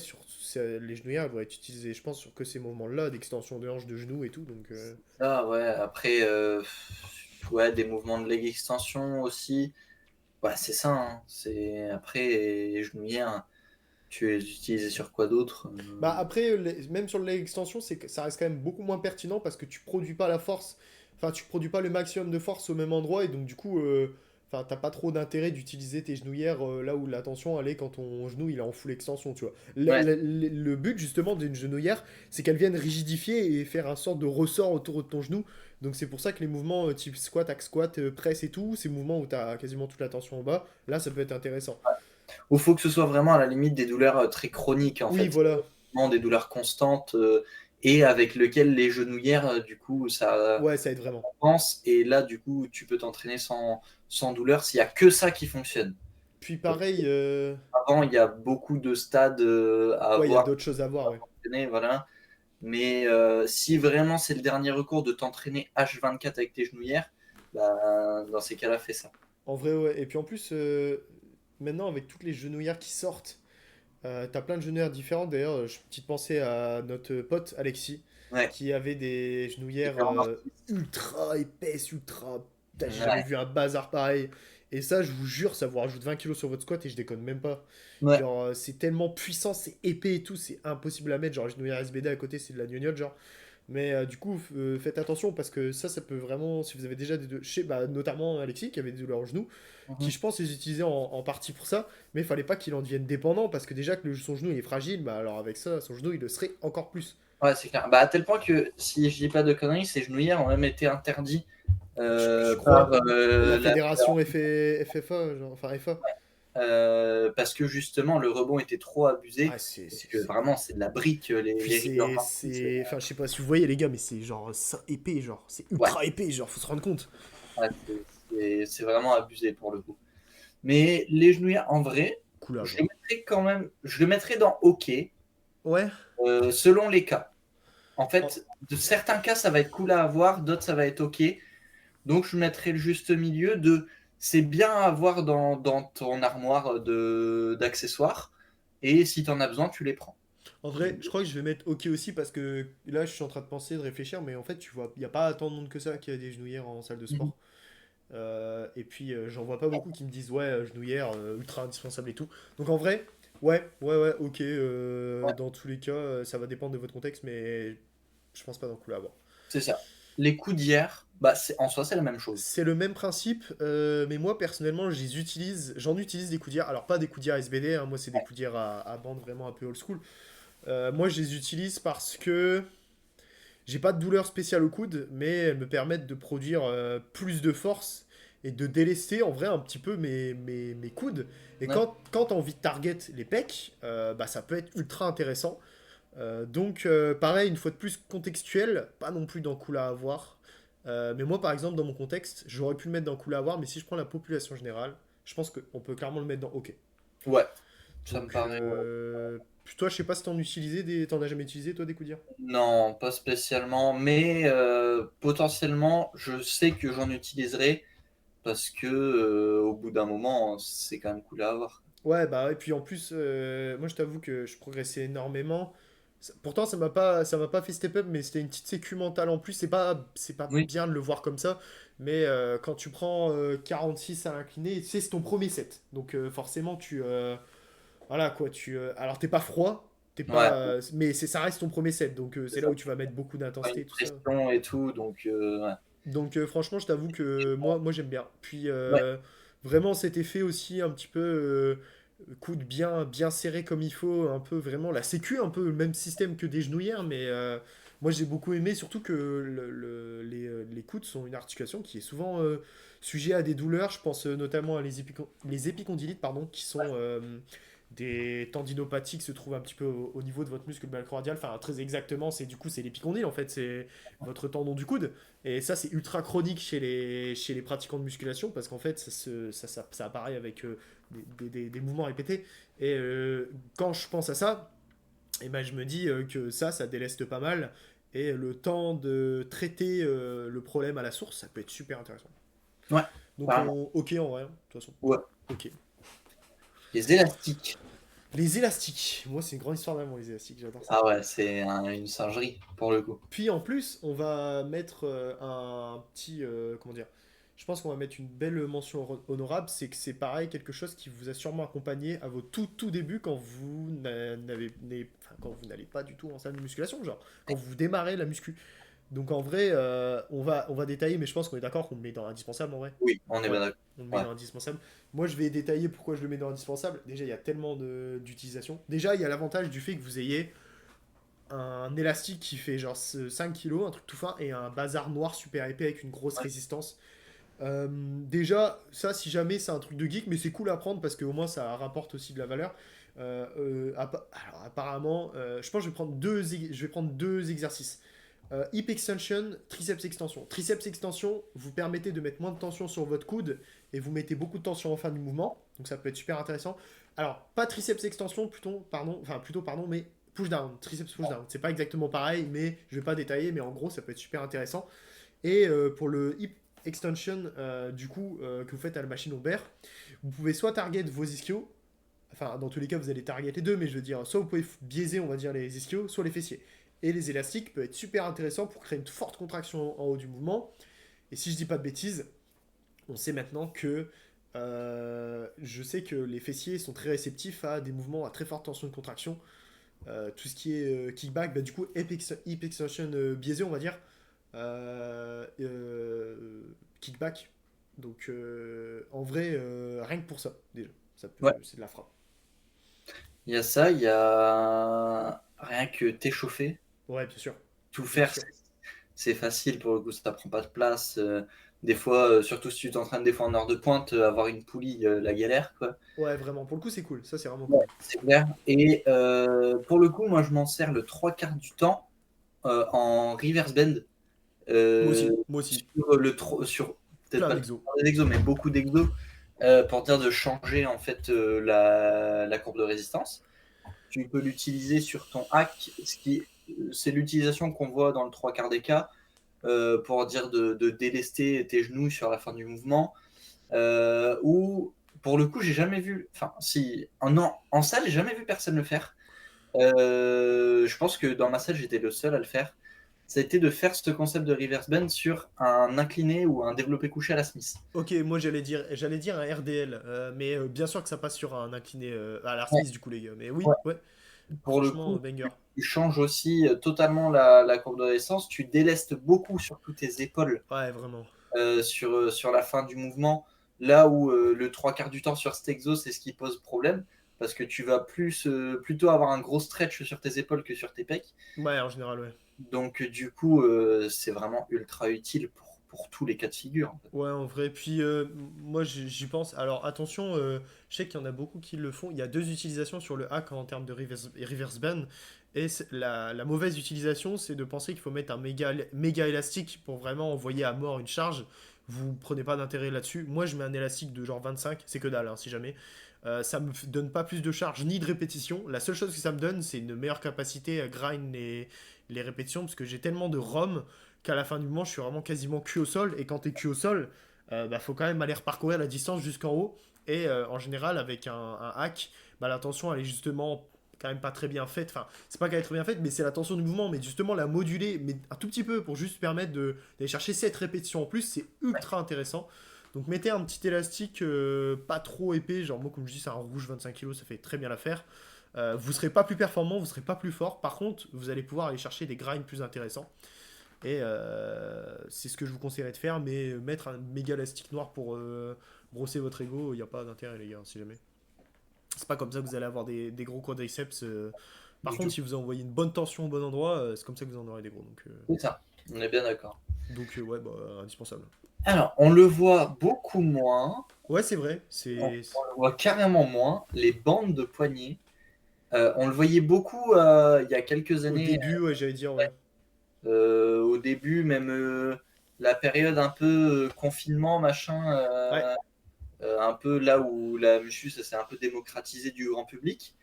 les genouillères, elles vont être utilisées, je pense, sur que ces mouvements-là, d'extension de hanche, de genoux et tout. Donc, Ça, ouais. Après, ouais, des mouvements de leg extension aussi. Ouais, c'est ça, hein. C'est après les genouillères, tu les utilises sur quoi d'autre? bah après, même sur le leg extension, ça reste quand même beaucoup moins pertinent parce que tu produis pas la force, enfin tu produis pas le maximum de force au même endroit et donc du coup, enfin t'as pas trop d'intérêt d'utiliser tes genouillères là où la tension elle est quand ton genou il est en full extension, tu vois. Ouais, Le but justement d'une genouillère, c'est qu'elle vienne rigidifier et faire un sorte de ressort autour de ton genou. Donc c'est pour ça que les mouvements type squat, hack squat, press et tout, ces mouvements où t'as quasiment toute la tension en bas, là ça peut être intéressant. ou faut que ce soit vraiment à la limite des douleurs très chroniques en Oui, fait, voilà. vraiment des douleurs constantes et avec lequel les genouillères du coup ça Ouais, ça aide vraiment. pense et là du coup tu peux t'entraîner sans douleur s'il y a que ça qui fonctionne. Puis Parce pareil, qu'avant il y a beaucoup de stades à ouais, il y a avoir d'autres choses à voir, ouais. pour t'entraîner, voilà. Mais si vraiment c'est le dernier recours de t'entraîner H24 avec tes genouillères, bah, dans ces cas-là, fais ça. En vrai, ouais. Et puis en plus, maintenant, avec toutes les genouillères qui sortent, t'as plein de genouillères différentes. D'ailleurs, petite pensée à notre pote Alexis, Ouais, qui avait des genouillères différents artistes. ultra épaisses, ultra. Putain, j'ai jamais Ouais, vu un bazar pareil. Et ça, je vous jure, ça vous rajoute 20 kilos sur votre squat et je déconne même pas. ouais, Genre, c'est tellement puissant, c'est épais et tout, c'est impossible à mettre. Genre, genouillère SBD à côté, c'est de la gnognotte, genre. Mais du coup, faites attention parce que ça peut vraiment, si vous avez déjà des bah, notamment Alexis qui avait des douleurs au genou, qui mhm. je pense les utilisait en partie pour ça, mais il fallait pas qu'il en devienne dépendant parce que déjà que son genou il est fragile, bah alors avec ça, son genou il le serait encore plus. Ouais, c'est clair. Bah, à tel point que, si je dis pas de conneries, ces genouillères ont même été interdits Je par crois la la fédération FFA, genre, enfin FA. parce que justement le rebond était trop abusé. Ah, c'est. Parce que vraiment, c'est de la brique, Puis les rigors mortis. Enfin, je sais pas si vous voyez les gars, mais c'est genre ça épais, genre, c'est Ouais, ultra épais, genre, faut se rendre compte. ouais, c'est vraiment abusé pour le coup. Mais les genouillères, en vrai, Cool à je le avoir. mettrais quand même, je le mettrais dans OK, Ouais. selon les cas. En Oh, fait, de certains cas, ça va être cool à avoir, d'autres, ça va être OK. Donc, je mettrais le juste milieu de c'est bien à avoir dans ton armoire d'accessoires, et si tu en as besoin, tu les prends. en vrai, je crois que je vais mettre OK aussi parce que là, je suis en train de penser, de réfléchir, mais en fait, tu vois, il n'y a pas tant de monde que ça qui a des genouillères en salle de Mhm. sport. Et puis, j'en vois pas beaucoup qui me disent, ouais, genouillère, ultra indispensable et tout. Donc, en vrai, ouais, OK. Ouais, Dans tous les cas, ça va dépendre de votre contexte, mais je pense pas d'un coup là avoir. c'est ça. Les coudières, bah, en soi, c'est la même chose. C'est le même principe, mais moi personnellement, j'en utilise des coudières. Alors, pas des coudières SBD, hein, moi, c'est des coudières à bande vraiment un peu old school. Moi, je les utilise parce que j'ai pas de douleur spéciale au coude, mais elles me permettent de produire plus de force et de délester en vrai un petit peu mes coudes. Et Ouais. quand t'as envie de target les pecs, bah, ça peut être ultra intéressant. Donc, pareil, une fois de plus contextuel, pas non plus dans cool à avoir. Mais moi, par exemple, dans mon contexte, j'aurais pu le mettre dans cool à avoir, mais si je prends la population générale, je pense qu'on peut clairement le mettre dans OK. Ouais, ça me Donc, paraît. Ouais. toi, je sais pas si t'en as jamais utilisé, toi, des coups de dire. Non, pas spécialement, mais potentiellement, je sais que j'en utiliserai parce que au bout d'un moment, c'est quand même cool à avoir. Ouais, bah, et puis en plus, moi, je t'avoue que je progressais énormément. Pourtant, ça m'a pas fait step up, mais c'était une petite sécu mentale en plus. C'est pas Oui, bien de le voir comme ça, mais quand tu prends 46 à incliner, tu sais, c'est ton premier set. Donc, forcément, voilà quoi, alors, t'es pas froid, ouais, mais ça reste ton premier set. Donc, c'est c'est là ça. où tu vas mettre beaucoup Pas d'intensité une et tout ça. pression et tout, donc ouais. Donc franchement, je t'avoue que moi j'aime bien. Puis Ouais, vraiment cet effet aussi un petit peu coude bien serré comme il faut, un peu vraiment la sécu, un peu le même système que des genouillères, mais moi j'ai beaucoup aimé, surtout que les coudes sont une articulation qui est souvent sujet à des douleurs. Je pense notamment à les épicondylites, pardon, qui sont des tendinopathies qui se trouvent un petit peu au niveau de votre muscle malcardial. Enfin, très exactement, c'est l'épicondyle en fait, c'est votre tendon du coude. Et ça, c'est ultra chronique chez les pratiquants de musculation parce qu'en fait, ça apparaît avec des mouvements répétés. Et quand je pense à ça, et ben, je me dis que ça déleste pas mal. Et le temps de traiter le problème à la source, ça peut être super intéressant. ouais, Donc, carrément. ok en vrai, hein, de toute façon. Ouais. Ok. Les élastiques. Les élastiques. Moi, c'est une grande histoire d'amour, les élastiques. J'adore ça. Ah ouais, c'est une singerie pour le coup. Puis en plus, on va mettre un petit. Comment dire? Je pense qu'on va mettre une belle mention honorable. C'est que c'est pareil, quelque chose qui vous a sûrement accompagné à vos tout débuts quand vous quand vous n'allez pas du tout en salle de musculation, genre quand vous démarrez la muscu. Donc en vrai, on va détailler, mais je pense qu'on est d'accord qu'on le met dans l'indispensable en vrai. Oui, on est Ouais, bien d'accord. on le met Ouais. dans l'indispensable. Moi, je vais détailler pourquoi je le mets dans l'indispensable. Déjà, il y a tellement d'utilisation. Déjà, il y a l'avantage du fait que vous ayez un élastique qui fait genre 5 kilos, un truc tout fin, et un bazar noir super épais avec une grosse Ouais. résistance. Déjà, ça, si jamais c'est un truc de geek, mais c'est cool à prendre parce qu'au moins ça rapporte aussi de la valeur. Alors, apparemment, je pense que je vais prendre deux exercices. Hip extension, triceps extension. Triceps extension, vous permettez de mettre moins de tension sur votre coude et vous mettez beaucoup de tension en fin du mouvement. Donc ça peut être super intéressant. Alors, pas triceps extension, plutôt, pardon, mais push down, triceps push down. C'est pas exactement pareil, mais je vais pas détailler, mais en gros, ça peut être super intéressant. Et pour le hip extension, du coup, que vous faites à la machine lombaire, vous pouvez soit target vos ischios, enfin, dans tous les cas, vous allez target les deux, mais je veux dire, soit vous pouvez biaiser, on va dire, les ischios, soit les fessiers. Et les élastiques peuvent être super intéressants pour créer une forte contraction en haut du mouvement. Et si je dis pas de bêtises, on sait maintenant que je sais que les fessiers sont très réceptifs à des mouvements à très forte tension de contraction. Tout ce qui est kickback, bah, du coup, hip extension biaisé, on va dire. Kickback. Donc, en vrai, rien que pour ça, déjà, Ouais. c'est de la frappe. Il y a ça, il y a rien que t'échauffer. Ouais, bien sûr. Tout Bien faire, sûr. c'est facile pour le coup, ça prend pas de place. Des fois, surtout si tu t'entraînes des fois en heure de pointe, avoir une poulie, la galère, quoi. Ouais, vraiment. Pour le coup, c'est cool. Ça, c'est vraiment Ouais, cool. c'est clair. Et pour le coup, moi, je m'en sers le trois quarts du temps en reverse bend. Moi euh, aussi. Moi aussi. sur peut-être Plein pas d'exos. des exos, mais beaucoup d'exos, pour dire de changer en fait la courbe de résistance. Tu peux l'utiliser sur ton hack, c'est l'utilisation qu'on voit dans le trois quarts des cas, pour dire de délester tes genoux sur la fin du mouvement. Ou pour le coup, j'ai jamais vu, enfin si, en salle, j'ai jamais vu personne le faire. Je pense que dans ma salle, j'étais le seul à le faire. Ça a été de faire ce concept de reverse bend sur un incliné ou un développé couché à la Smith. Ok, moi j'allais dire un RDL, mais bien sûr que ça passe sur un incliné à Ouais, l'Arsmith du coup les gars. Mais ouais. oui, ouais, Pour le franchement coup, banger. tu changes aussi totalement la courbe de résistance. Tu délestes beaucoup surtout tes épaules Ouais, vraiment. sur la fin du mouvement. Là où le trois quarts du temps sur cet exo, c'est ce qui pose problème. Parce que tu vas plutôt avoir un gros stretch sur tes épaules que sur tes pecs. Ouais, en général, ouais. Donc, du coup, c'est vraiment ultra utile pour tous les cas de figure, en fait. Ouais, en vrai. Puis moi j'y pense. Alors attention, je sais qu'il y en a beaucoup qui le font. Il y a deux utilisations sur le hack en termes de reverse band. Et la mauvaise utilisation, c'est de penser qu'il faut mettre un méga élastique pour vraiment envoyer à mort une charge. Vous prenez pas d'intérêt là-dessus. Moi, je mets un élastique de genre 25, c'est que dalle, hein, si jamais. Ça me donne pas plus de charge ni de répétition. La seule chose que ça me donne, c'est une meilleure capacité à grind les répétitions parce que j'ai tellement de ROM qu'à la fin du moment, je suis vraiment quasiment cul au sol. Et quand tu es cul au sol, bah, faut quand même aller reparcourir la distance jusqu'en haut. Et en général, avec un hack, bah, la tension, elle est justement quand même pas très bien faite. Enfin, c'est pas qu'elle est très bien faite, mais c'est la tension du mouvement. Mais justement, la moduler, mais un tout petit peu pour juste permettre d'aller chercher cette répétition en plus, c'est ultra intéressant. Donc mettez un petit élastique pas trop épais, genre moi comme je dis c'est un rouge 25 kg, ça fait très bien l'affaire. Vous serez pas plus performant, vous serez pas plus fort. Par contre, vous allez pouvoir aller chercher des grinds plus intéressants. Et c'est ce que je vous conseillerais de faire, mais mettre un méga élastique noir pour brosser votre ego, il n'y a pas d'intérêt, les gars, si jamais. C'est pas comme ça que vous allez avoir des gros quadriceps. Par Du contre, tout. si vous envoyez une bonne tension au bon endroit, c'est comme ça que vous en aurez des gros. C'est ça. On est bien d'accord. Ouais, bah, indispensable. Alors, on le voit beaucoup moins. Ouais, c'est vrai. On le voit carrément moins. Les bandes de poignets. On le voyait beaucoup il y a quelques Au années. début, ouais, j'allais dire, ouais. Au début, même la période un peu confinement, machin, Ouais, un peu là où la muscu, ça s'est un peu démocratisé du grand public.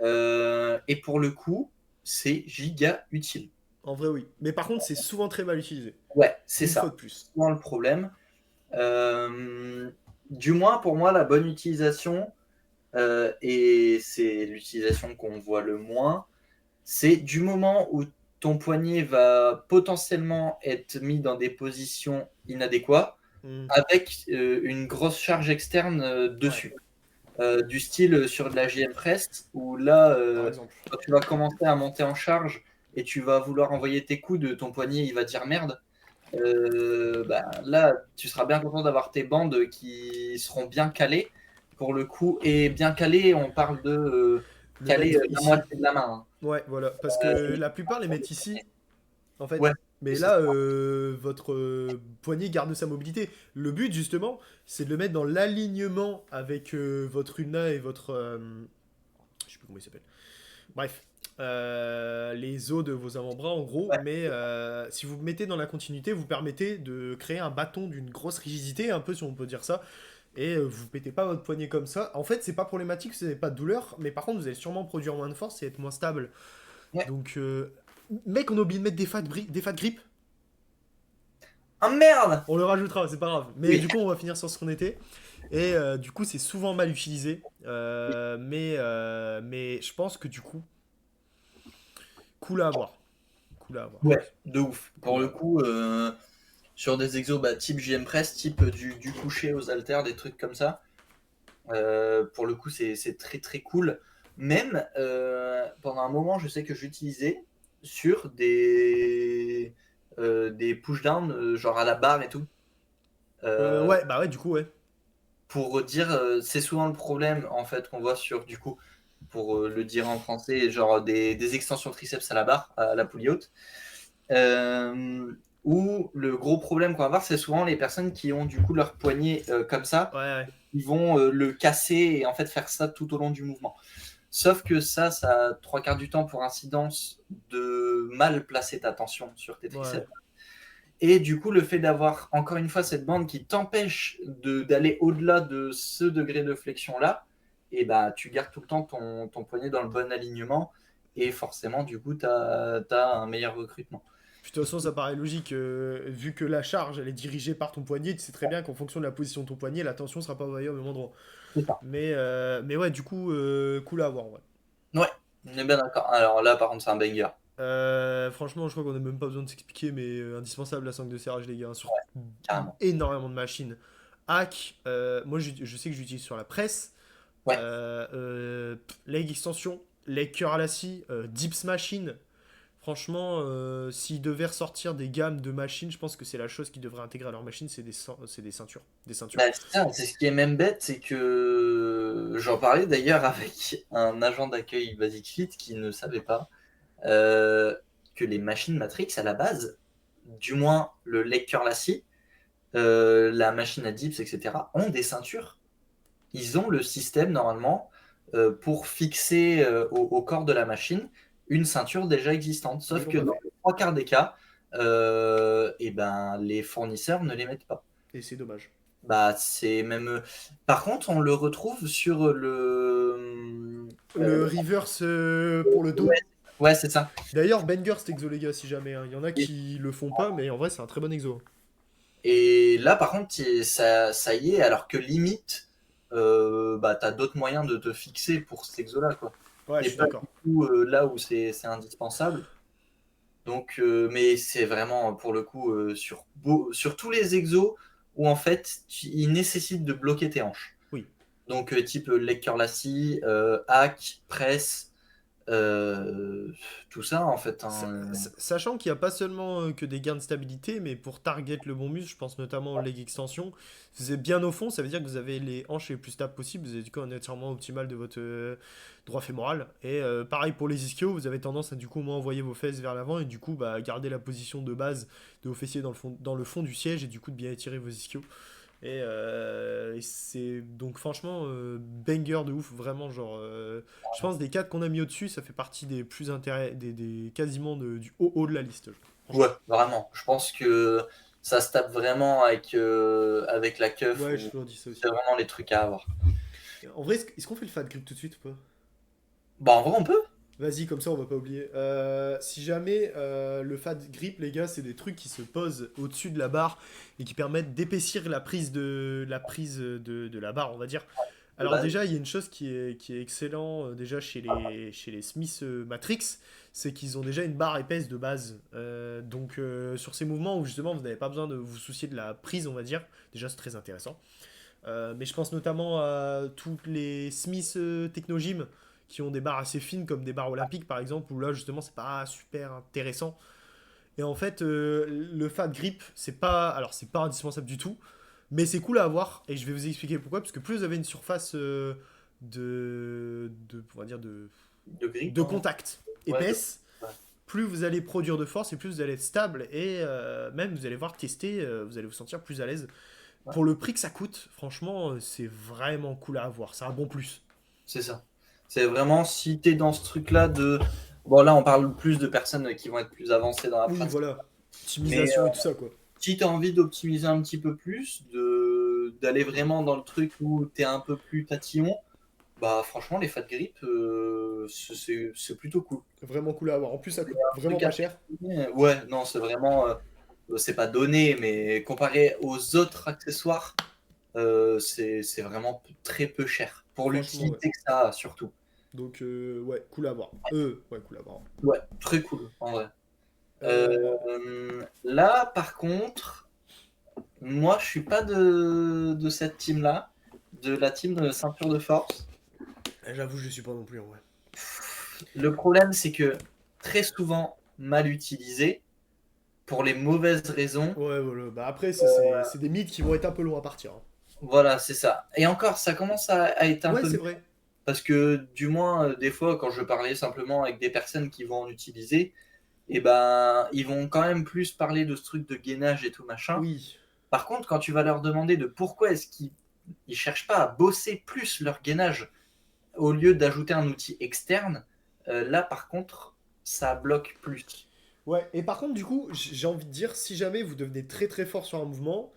Et pour le coup, c'est giga utile. en vrai, oui. Mais par contre, c'est souvent très mal utilisé. Ouais, c'est Une fois ça. de plus. Souvent le problème. Du moins, pour moi, la bonne utilisation, et c'est l'utilisation qu'on voit le moins, c'est du moment où ton poignet va potentiellement être mis dans des positions inadéquates avec une grosse charge externe Ouais, dessus. Du style sur de la JM Press, où là, par exemple. quand tu vas commencer à monter en charge et tu vas vouloir envoyer tes coups de ton poignet, il va dire merde. Bah, là, tu seras bien content d'avoir tes bandes qui seront bien calées pour le coup. Et bien calées, on parle de Le caler mettre la ici. moitié de la main, hein. Ouais, voilà. Parce que la plupart les mettent ici, en Ouais, fait. Mais c'est ça. là, votre poignet garde sa mobilité. Le but, justement, c'est de le mettre dans l'alignement avec votre ulna et votre... je sais plus comment il s'appelle. Bref. Les os de vos avant-bras, en gros. Ouais, Mais si vous mettez dans la continuité, vous permettez de créer un bâton d'une grosse rigidité, un peu si on peut dire ça. Et vous pétez pas votre poignet comme ça. En fait, c'est pas problématique, vous n'avez pas de douleur. Mais par contre, vous allez sûrement produire moins de force et être moins stable. ouais. Donc, mec, on a oublié de mettre des fat grip. Ah merde! On le rajoutera, c'est pas grave. Mais Oui, du coup, on va finir sur ce qu'on était. Et du coup, c'est souvent mal utilisé. Mais je pense que du coup, cool à avoir. Cool à avoir, je ouais, pense. de ouf. Pour Cool à le avoir. coup, sur des exos bah, type JM Press, type du coucher aux haltères, des trucs comme ça. Pour le coup, c'est très très cool. Même pendant un moment, je sais que j'utilisais sur des push-down, genre à la barre et tout. Euh, Ouais, bah ouais, du coup, ouais. pour dire, c'est souvent le problème en fait qu'on voit sur, du coup, pour le dire en français, genre des extensions triceps à la barre, à la poulie haute. Où le gros problème qu'on va avoir, c'est souvent les personnes qui ont du coup leur poignet comme ça, Ouais, ouais. ils vont le casser et en fait faire ça tout au long du mouvement. Sauf que ça a trois quarts du temps pour incidence de mal placer ta tension sur tes Ouais. triceps. Et du coup, le fait d'avoir encore une fois cette bande qui t'empêche d'aller au-delà de ce degré de flexion-là, et bah, tu gardes tout le temps ton poignet dans le bon alignement. Et forcément, du coup, tu as un meilleur recrutement. Puis de toute façon, ça paraît logique. Vu que la charge, elle est dirigée par ton poignet, tu sais très bien qu'en fonction de la position de ton poignet, la tension sera pas envoyée au même endroit. C'est ça. Mais ouais, du coup, cool à avoir, ouais. Ouais, on est bien d'accord. Alors là, par contre, c'est un banger. Franchement, je crois qu'on a même pas besoin de s'expliquer, mais indispensable la sangle de serrage, les gars, sur Carrément. énormément de machines. Hack, moi je sais que j'utilise sur la presse, Ouais. leg extension, leg curl à la scie, dips machine. Franchement, s'ils devaient ressortir des gammes de machines, je pense que c'est la chose qu'ils devraient intégrer à leur machine, c'est des ceintures. Des ceintures. Bah, c'est ça, c'est ce qui est même bête, c'est que j'en parlais d'ailleurs avec un agent d'accueil Basic Fit qui ne savait pas euh, que les machines Matrix à la base, du moins le leg curl à scie, la machine à dips, etc., ont des ceintures. Ils ont le système normalement pour fixer au corps de la machine une ceinture déjà existante. Mais ils Sauf l'ont que pas dans fait. les trois quarts des cas, et ben, les fournisseurs ne les mettent pas. Et c'est dommage. Bah, c'est même. Par contre, on le retrouve sur le. Le reverse pour le Ouais, dos. ouais, c'est ça. D'ailleurs, banger cet exo, les gars, si jamais, hein. Il y en a qui le font pas, mais en vrai, c'est un très bon exo. Et là, par contre, ça y est, alors que limite, bah, tu as d'autres moyens de te fixer pour cet exo-là, quoi. Ouais, je Et suis pas d'accord. du tout là où c'est indispensable. Donc, mais c'est vraiment, pour le coup, sur tous les exos où en fait, il nécessite de bloquer tes hanches. Oui. Donc, type leg curl assis, hack, press, euh, tout ça, en fait, hein. Sachant qu'il n'y a pas seulement que des gains de stabilité, mais pour target le bon muscle, je pense notamment aux leg extension, si vous êtes bien au fond, ça veut dire que vous avez les hanches les plus stables possibles, vous êtes du coup un étirement optimal de votre droit fémoral. Et pareil pour les ischios, vous avez tendance à du coup au moins envoyer vos fesses vers l'avant et du coup bah, garder la position de base de vos fessiers dans le fond du siège et du coup de bien étirer vos ischios. Et c'est donc franchement banger de ouf, vraiment genre. Je pense des 4 qu'on a mis au-dessus, ça fait partie des plus intérêt, des quasiment du haut de la liste. Ouais, Franchement. vraiment. Je pense que ça se tape vraiment avec la keuf Ouais, je ou te dis ça c'est aussi. vraiment les trucs à avoir. En vrai, est-ce qu'on fait le fat grip tout de suite ou pas? Bah, en vrai, on peut. Vas-y, comme ça on va pas oublier. Si jamais le fat grip, les gars, c'est des trucs qui se posent au-dessus de la barre et qui permettent d'épaissir la prise de la barre, on va dire. de Alors base. déjà, il y a une chose qui est excellent déjà chez les Smith Matrix, c'est qu'ils ont déjà une barre épaisse de base. Donc sur ces mouvements où justement vous n'avez pas besoin de vous soucier de la prise, on va dire, déjà c'est très intéressant. Mais je pense notamment à toutes les Smith Technogym qui ont des barres assez fines comme des barres olympiques par exemple, où là justement c'est pas super intéressant. Et en fait, le fat grip, c'est pas indispensable du tout, mais c'est cool à avoir. Et je vais vous expliquer pourquoi. Parce que plus vous avez une surface on va dire De grip, de hein. contact Ouais, épaisse, ouais. plus vous allez produire de force et plus vous allez être stable. Et même vous allez voir tester, vous allez vous sentir plus à l'aise. Ouais, Pour le prix que ça coûte, franchement, c'est vraiment cool à avoir. C'est un bon plus. c'est ça. C'est vraiment si tu es dans ce truc-là de. Bon, là, on parle plus de personnes qui vont être plus avancées dans la Oui, pratique. voilà. Mais Optimisation et tout ça, quoi. si tu as envie d'optimiser un petit peu plus, d'aller vraiment dans le truc où tu es un peu plus tatillon, bah franchement, les fat grip, c'est plutôt cool. Vraiment cool à avoir. En plus, ça coûte Truc vraiment à pas cher. Ouais, non, c'est vraiment. C'est pas donné, mais comparé aux autres accessoires, c'est vraiment très peu cher. Pour Franchement, ouais. l'utilité que ça a, surtout. Donc, ouais, cool à avoir. Ouais, cool à avoir. Ouais, très cool, en vrai. Euh, Là, par contre, moi, je suis pas de cette team-là, de la team de ceinture de force. J'avoue, je suis pas non plus en vrai. Le problème, c'est que très souvent mal utilisé, pour les mauvaises raisons. Ouais, voilà. Bah après, c'est des mythes qui vont être un peu longs à partir, hein. Voilà, c'est ça. Et encore, ça commence à être un Ouais, peu c'est mieux. vrai. Parce que du moins, des fois, quand je parlais simplement avec des personnes qui vont en utiliser, et ben, ils vont quand même plus parler de ce truc de gainage et tout machin. Oui. Par contre, quand tu vas leur demander de pourquoi est-ce qu'ils ne cherchent pas à bosser plus leur gainage au lieu d'ajouter un outil externe, là par contre, ça bloque plus. Ouais, et par contre, du coup, j'ai envie de dire, si jamais vous devenez très très fort sur un mouvement,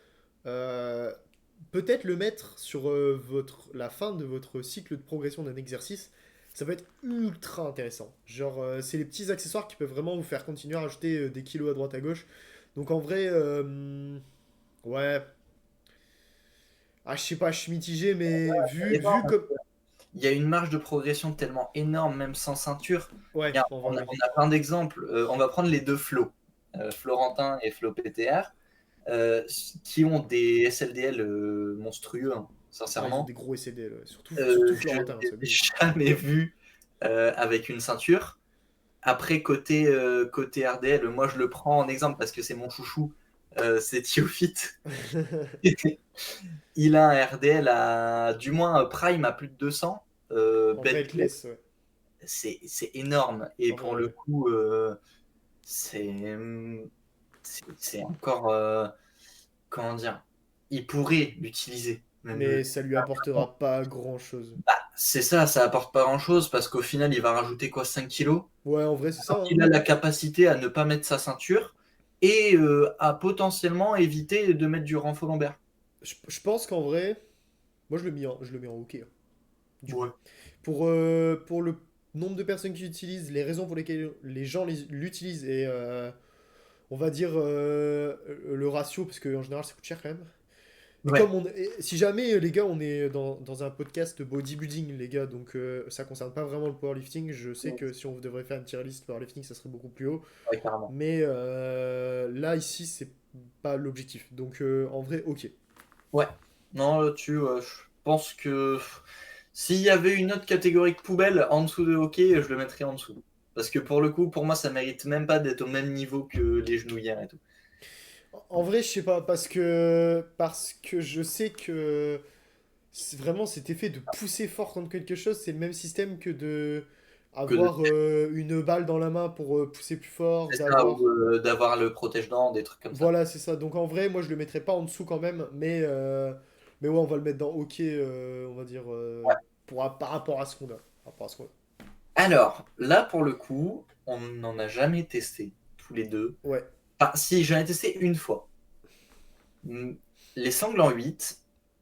euh, peut-être le mettre sur la fin de votre cycle de progression d'un exercice, ça peut être ultra intéressant. Genre, c'est les petits accessoires qui peuvent vraiment vous faire continuer à rajouter des kilos à droite à gauche. Donc en vrai, ouais, je sais pas, je suis mitigé, mais Et non, vu comme... il y a une marge de progression tellement énorme, même sans ceinture. Ouais, Regarde, en vrai, on a, oui. on a plein d'exemples. On va prendre les deux Flo, Florentin et Flo PTR, qui ont des SLDL monstrueux, hein, Ouais, ils ont sincèrement. des gros SCD, là. Surtout Je Florentin, n'ai c'est abusé. jamais vu avec une ceinture. Après, côté RDL, moi je le prends en exemple parce que c'est mon chouchou, c'est Thiofit. Il a un RDL du moins Prime à plus de 200. En vrai, elle te Bentley, laisse, ouais. c'est énorme. Et En vrai, pour le ouais. coup, c'est c'est encore, comment dire, il pourrait l'utiliser. Même, Mais ça lui apportera pas grand-chose. c'est ça, ça apporte pas grand-chose parce qu'au final, il va rajouter quoi, 5 kilos. Ouais, en vrai, c'est ça, Alors hein. qu'il a la capacité à ne pas mettre sa ceinture et à potentiellement éviter de mettre du renfort lombaire. Je pense qu'en vrai, moi je le mets en hockey, hein, du coup. Ouais. Pour le nombre de personnes qui l'utilisent, les raisons pour lesquelles les gens l'utilisent et on va dire le ratio, parce qu'en général ça coûte cher quand même. Et Ouais. si jamais les gars, on est dans un podcast bodybuilding, les gars, donc ça concerne pas vraiment le powerlifting. Je sais que si on devrait faire une tier list powerlifting, ça serait beaucoup plus haut. Ouais, carrément. Mais là, ici, c'est pas l'objectif. Donc en vrai, ok. Ouais. Non, là-dessus, je pense que s'il y avait une autre catégorie de poubelle en dessous de hockey, je le mettrais en dessous. Parce que pour le coup, pour moi, ça mérite même pas d'être au même niveau que les genouillères et tout. En vrai, je sais pas, parce que je sais que c'est vraiment cet effet de pousser fort contre quelque chose, c'est le même système que de Que de... avoir une balle dans la main pour pousser plus fort, C'est ça, ou d'avoir... d'avoir le protège-dents, des trucs comme ça. Voilà, c'est ça. Donc en vrai, moi, je le mettrais pas en dessous quand même, mais ouais, on va le mettre dans hockey, on va dire, Ouais. par rapport à ce qu'on a. Par rapport à ce qu'on a. Alors, là, pour le coup, on n'en a jamais testé, tous les deux. Ouais, Enfin, si, j'en ai testé une fois. Mm, Les sangles en 8,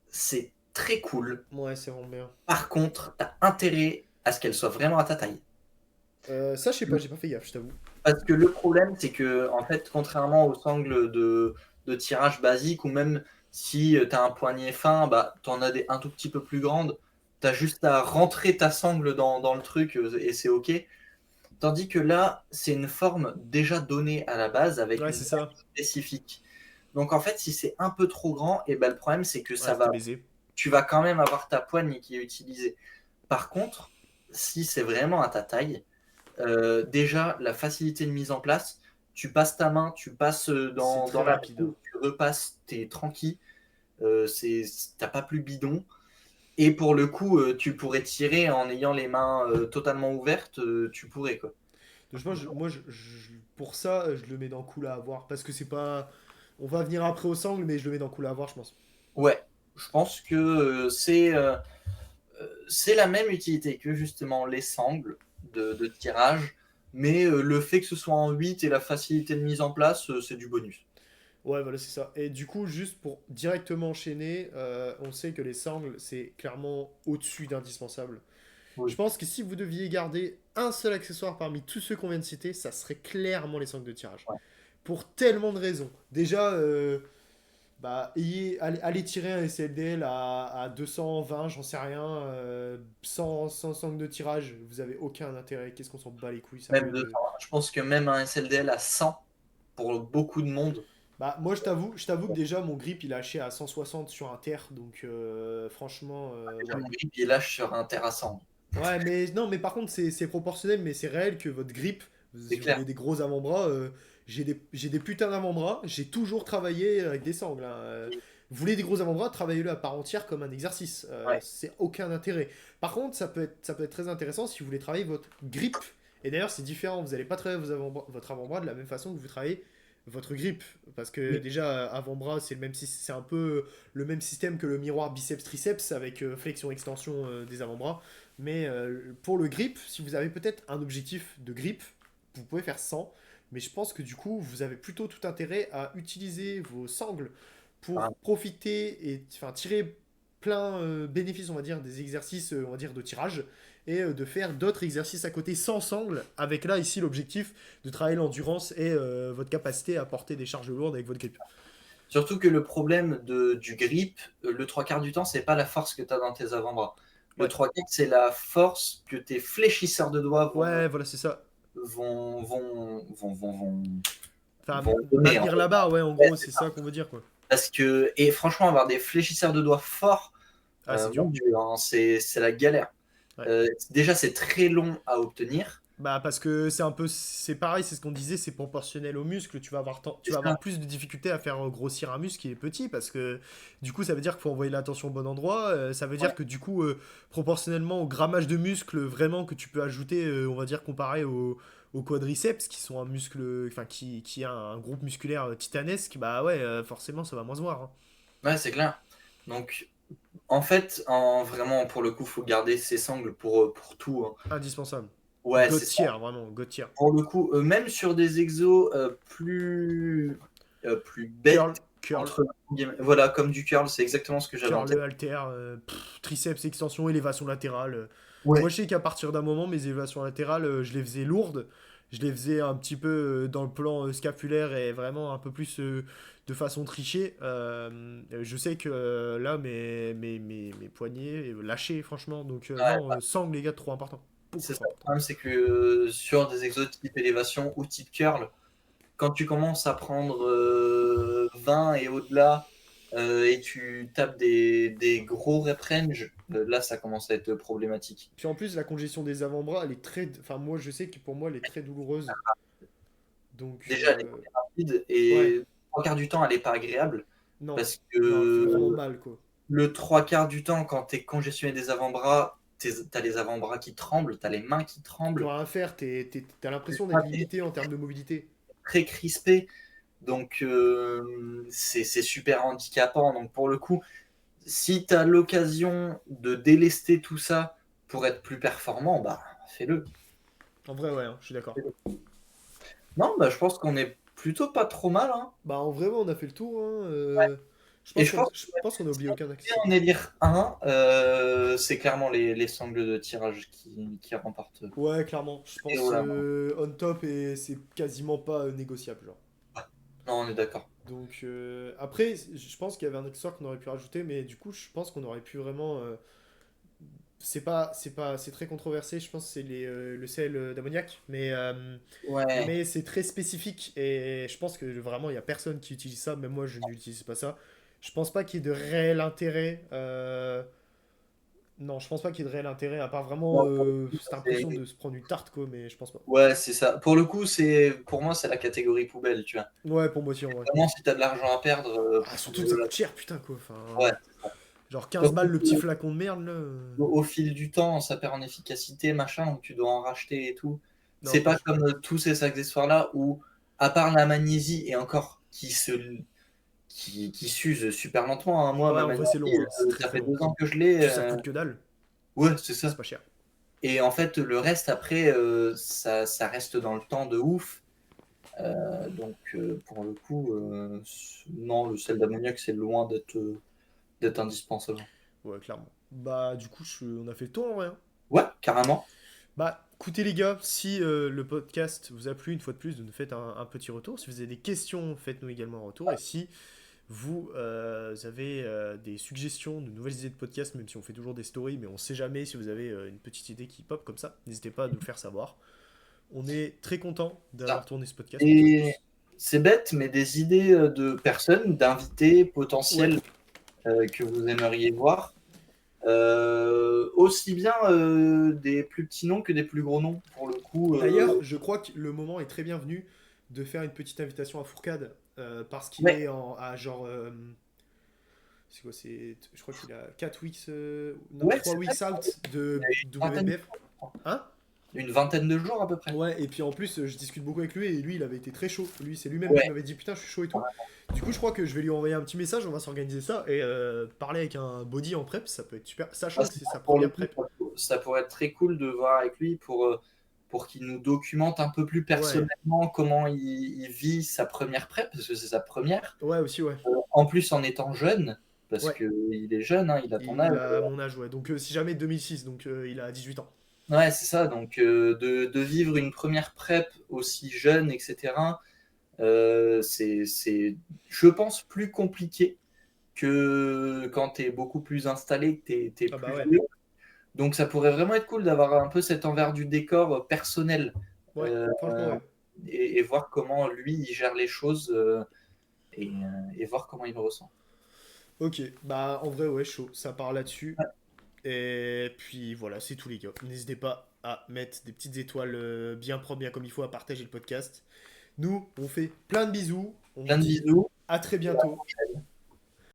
c'est très cool. ouais, c'est vraiment bien. Par contre, t'as intérêt à ce qu'elle soit vraiment à ta taille. Ça, je sais pas, j'ai pas fait gaffe, je t'avoue. Parce que le problème, c'est que, en fait, contrairement aux sangles de tirage basique, ou même si tu as un poignet fin, bah, tu en as des un tout petit peu plus grandes. T'as juste à rentrer ta sangle dans le truc et c'est OK. Tandis que là, c'est une forme déjà donnée à la base avec Ouais, une c'est taille ça. spécifique. Donc en fait, si c'est un peu trop grand, et ben, le problème c'est que Ouais, c'était baisé. tu vas quand même avoir ta poigne qui est utilisée. Par contre, si c'est vraiment à ta taille, déjà la facilité de mise en place, tu passes ta main, tu passes C'est dans très la rapide, hein. boue, tu repasses, t'es tranquille, t'as pas plus bidon. Et pour le coup, tu pourrais tirer en ayant les mains totalement ouvertes, tu pourrais quoi. Donc, pour ça, je le mets dans cool à avoir. Parce que c'est pas. On va venir après au sangle, mais je le mets dans cool à avoir, je pense. Ouais, je pense que c'est la même utilité que justement les sangles de tirage, mais le fait que ce soit en 8 et la facilité de mise en place, c'est du bonus. Ouais, voilà, c'est ça. Et du coup, juste pour directement enchaîner, on sait que les sangles, c'est clairement au-dessus d'indispensable. Je Oui. pense que si vous deviez garder un seul accessoire parmi tous ceux qu'on vient de citer, ça serait clairement les sangles de tirage. Ouais. Pour tellement de raisons. Déjà, allez tirer un SLDL à 220, j'en sais rien, sans sangle de tirage, vous avez aucun intérêt. Qu'est-ce qu'on s'en bat les couilles, Même sérieux 200. Je pense que même un SLDL à 100, pour beaucoup de monde, Bah, moi, je t'avoue que déjà, mon grip, il a haché à 160 sur un terre, donc franchement, déjà ouais. mon grip il lâche sur un terrassant. Ouais, mais non, mais par contre, c'est proportionnel, mais c'est réel que votre grip, C'est si vous clair. voulez des gros avant-bras, j'ai des putains d'avant-bras, j'ai toujours travaillé avec des sangles, hein. Vous voulez des gros avant-bras, travaillez-le à part entière comme un exercice. Ouais. C'est aucun intérêt. Par contre, ça peut être très intéressant si vous voulez travailler votre grip. Et d'ailleurs, c'est différent, vous n'allez pas travailler votre avant-bras de la même façon que vous travaillez votre grip. Parce que Oui. déjà, avant-bras, c'est un peu le même système que le miroir biceps-triceps avec flexion-extension des avant-bras. Mais pour le grip, si vous avez peut-être un objectif de grip, vous pouvez faire 100. Mais je pense que du coup, vous avez plutôt tout intérêt à utiliser vos sangles pour Enfin, profiter et enfin, tirer plein bénéfices, on va dire, des exercices, on va dire, de tirage et de faire d'autres exercices à côté sans sangle, avec là, ici, l'objectif de travailler l'endurance et votre capacité à porter des charges lourdes avec votre grip. surtout que le problème du grip, le trois quarts du temps, c'est pas la force que tu as dans tes avant-bras. Le Ouais, trois quarts, c'est la force que tes fléchisseurs de doigts ouais, voilà, c'est ça. vont, vont, vont, vont, vont, Enfin, vont donner. En maintenir fait. la barre, ouais, en Ouais, gros, c'est c'est ça. ça qu'on veut dire, quoi. Parce que, et franchement, avoir des fléchisseurs de doigts forts, Ah, c'est mon dur. Dieu, hein, c'est la galère. Ouais. Déjà, c'est très long à obtenir. Bah parce que c'est pareil, c'est ce qu'on disait, c'est proportionnel au muscle. Tu C'est vas ça. avoir plus de difficultés à faire grossir un muscle qui est petit parce que du coup ça veut dire qu'il faut envoyer l'attention au bon endroit. Ça veut Ouais, dire que du coup proportionnellement au grammage de muscle vraiment que tu peux ajouter, on va dire comparé au quadriceps qui sont un muscle, enfin qui a un groupe musculaire titanesque, bah ouais forcément ça va moins se voir, hein. ouais, c'est clair. Donc, en fait, vraiment, pour le coup, faut garder ses sangles pour tout, hein. Indispensable. Ouais, God c'est ça. tier vraiment, God tier. Pour le coup, même sur des exos plus Curl, bêtes, curl. entre guillemets, voilà, comme du curl, c'est exactement ce que j'avais en Curl, tête. halter, triceps, extension, élévation latérale. Moi, Ouais, je sais qu'à partir d'un moment, mes élévations latérales, je les faisais lourdes. Je les faisais un petit peu dans le plan scapulaire et vraiment un peu plus de façon trichée. Je sais que là, mes poignets lâchaient, franchement. Donc, ouais, non, sangle, les gars, trop important. Beaucoup c'est trop ça. Le important. problème, c'est que sur des exos type élévation ou type curl, quand tu commences à prendre 20 et au-delà, et tu tapes des gros rep range, là, ça commence à être problématique. Puis en plus, la congestion des avant-bras, elle est très. Enfin, moi, je sais que pour moi, elle est très douloureuse. Donc, Déjà, elle est très rapide ouais. et trois quarts du temps, elle n'est pas agréable Non. parce Non, elle fait vraiment que mal, quoi. le trois quarts du temps, quand tu es congestionné des avant-bras, t'as les avant-bras qui tremblent, t'as les mains qui Tu peux tremblent, rien faire, t'as t'es l'impression d'être limité en t'es termes de mobilité. très crispé. Donc, c'est super handicapant. Donc, pour le coup, si tu as l'occasion de délester tout ça pour être plus performant, bah, fais-le. En vrai, ouais, hein, je suis d'accord. Non, bah, je pense qu'on est plutôt pas trop mal, hein. Bah, en vrai, ouais, on a fait le tour, hein, je Et pense je qu'on pense je pense qu'on a oublié aucun Et accessoire. en élire un, c'est clairement les sangles de tirage qui remportent. Ouais, clairement. Je Et pense oh là, non, on top et c'est quasiment pas négociable, genre. on est d'accord. Donc, après, je pense qu'il y avait un accessoire qu'on aurait pu rajouter, mais du coup, je pense qu'on aurait pu vraiment c'est très controversé, je pense que c'est le sel d'ammoniac, Ouais, mais c'est très spécifique et je pense que vraiment il y a personne qui utilise ça, même moi je n'utilise pas ça. Je pense pas qu'il y ait de réel intérêt. Non, je pense pas qu'il y ait de réel intérêt, à part vraiment non, pour le coup, cette impression c'est de se prendre une tarte, quoi, mais je pense pas. ouais, c'est ça. Pour le coup, pour moi, c'est la catégorie poubelle, tu vois. Ouais, pour moi aussi, en vrai. Vraiment, si t'as de l'argent à perdre, Ah, surtout que ça coûte cher, putain, quoi. ouais, Enfin, c'est ça. genre 15 balles Surtout le petit flacon de merde, là. au fil du temps, ça perd en efficacité, machin, donc tu dois en racheter et tout. Non, C'est pas pas cher. comme tous ces accessoires-là où, à part la magnésie et encore, qui s'use super lentement, hein. Moi, Ouais, ma en vrai, magnésie, c'est long, hein, c'est très ça très fait long. 2 ans que je l'ai. Puis ça coûte que dalle, Ouais, c'est c'est ça. pas cher. Et en fait, le reste, après, ça reste dans le temps de ouf. Donc, pour le coup, non, le sel d'ammoniac, c'est loin d'être indispensable. Ouais, clairement. Bah, du coup, on a fait le tour, en vrai, hein. Ouais, carrément. Bah, écoutez, les gars, si le podcast vous a plu, une fois de plus, de nous faites un petit retour. Si vous avez des questions, faites-nous également un retour. Et si vous avez des suggestions de nouvelles idées de podcast, même si on fait toujours des stories, mais on sait jamais si vous avez une petite idée qui pop comme ça, n'hésitez pas à nous le faire savoir. On est très content Ça. d'avoir tourné ce podcast une fois de Et plus. c'est bête, mais des idées de personnes, d'invités Ouais. potentiels que vous aimeriez voir, aussi bien des plus petits noms que des plus gros noms, pour le coup. D'ailleurs, je crois que le moment est très bienvenu de faire une petite invitation à Fourcade parce qu'il Ouais, est à genre. C'est quoi, je crois qu'il a 4 weeks. Non, ouais, 3 c'est vrai. weeks out de Une vingtaine, WBF. Hein? une vingtaine de jours à peu près. Ouais, et puis en plus, je discute beaucoup avec lui et lui, il avait été très chaud. Lui, c'est lui-même qui Ouais, m'avait dit putain, je suis chaud et tout. Du coup, je crois que je vais lui envoyer un petit message, on va s'organiser ça et parler avec un body en prep, ça peut être super. Sachant que c'est sa pour le première coup, prep. ça pourrait être très cool de voir avec lui pour qu'il nous documente un peu plus Ouais, personnellement comment il vit sa première prep, parce que c'est sa première. ouais, aussi, ouais. En plus, en étant jeune, parce Ouais, qu'il est jeune, hein, il a ton âge. il a mon âge, ouais. Donc, si jamais 2006, donc il a 18 ans. Ouais, c'est ça. Donc, de vivre une première prep aussi jeune, etc., je pense, plus compliqué que quand tu es beaucoup plus installé, que tu es Ah bah plus ouais, vieux. Donc, ça pourrait vraiment être cool d'avoir un peu cet envers du décor personnel, ouais, euh, franchement, ouais. et voir comment lui, il gère les choses, et voir comment il le ressent. Ok, bah en vrai, ouais, chaud, ça part là-dessus. Et puis voilà, c'est tout, les gars. N'hésitez pas à mettre des petites étoiles bien propres, bien comme il faut, à partager le podcast. Nous, on fait plein de bisous. On vous Plein de dit bisous. à très bientôt.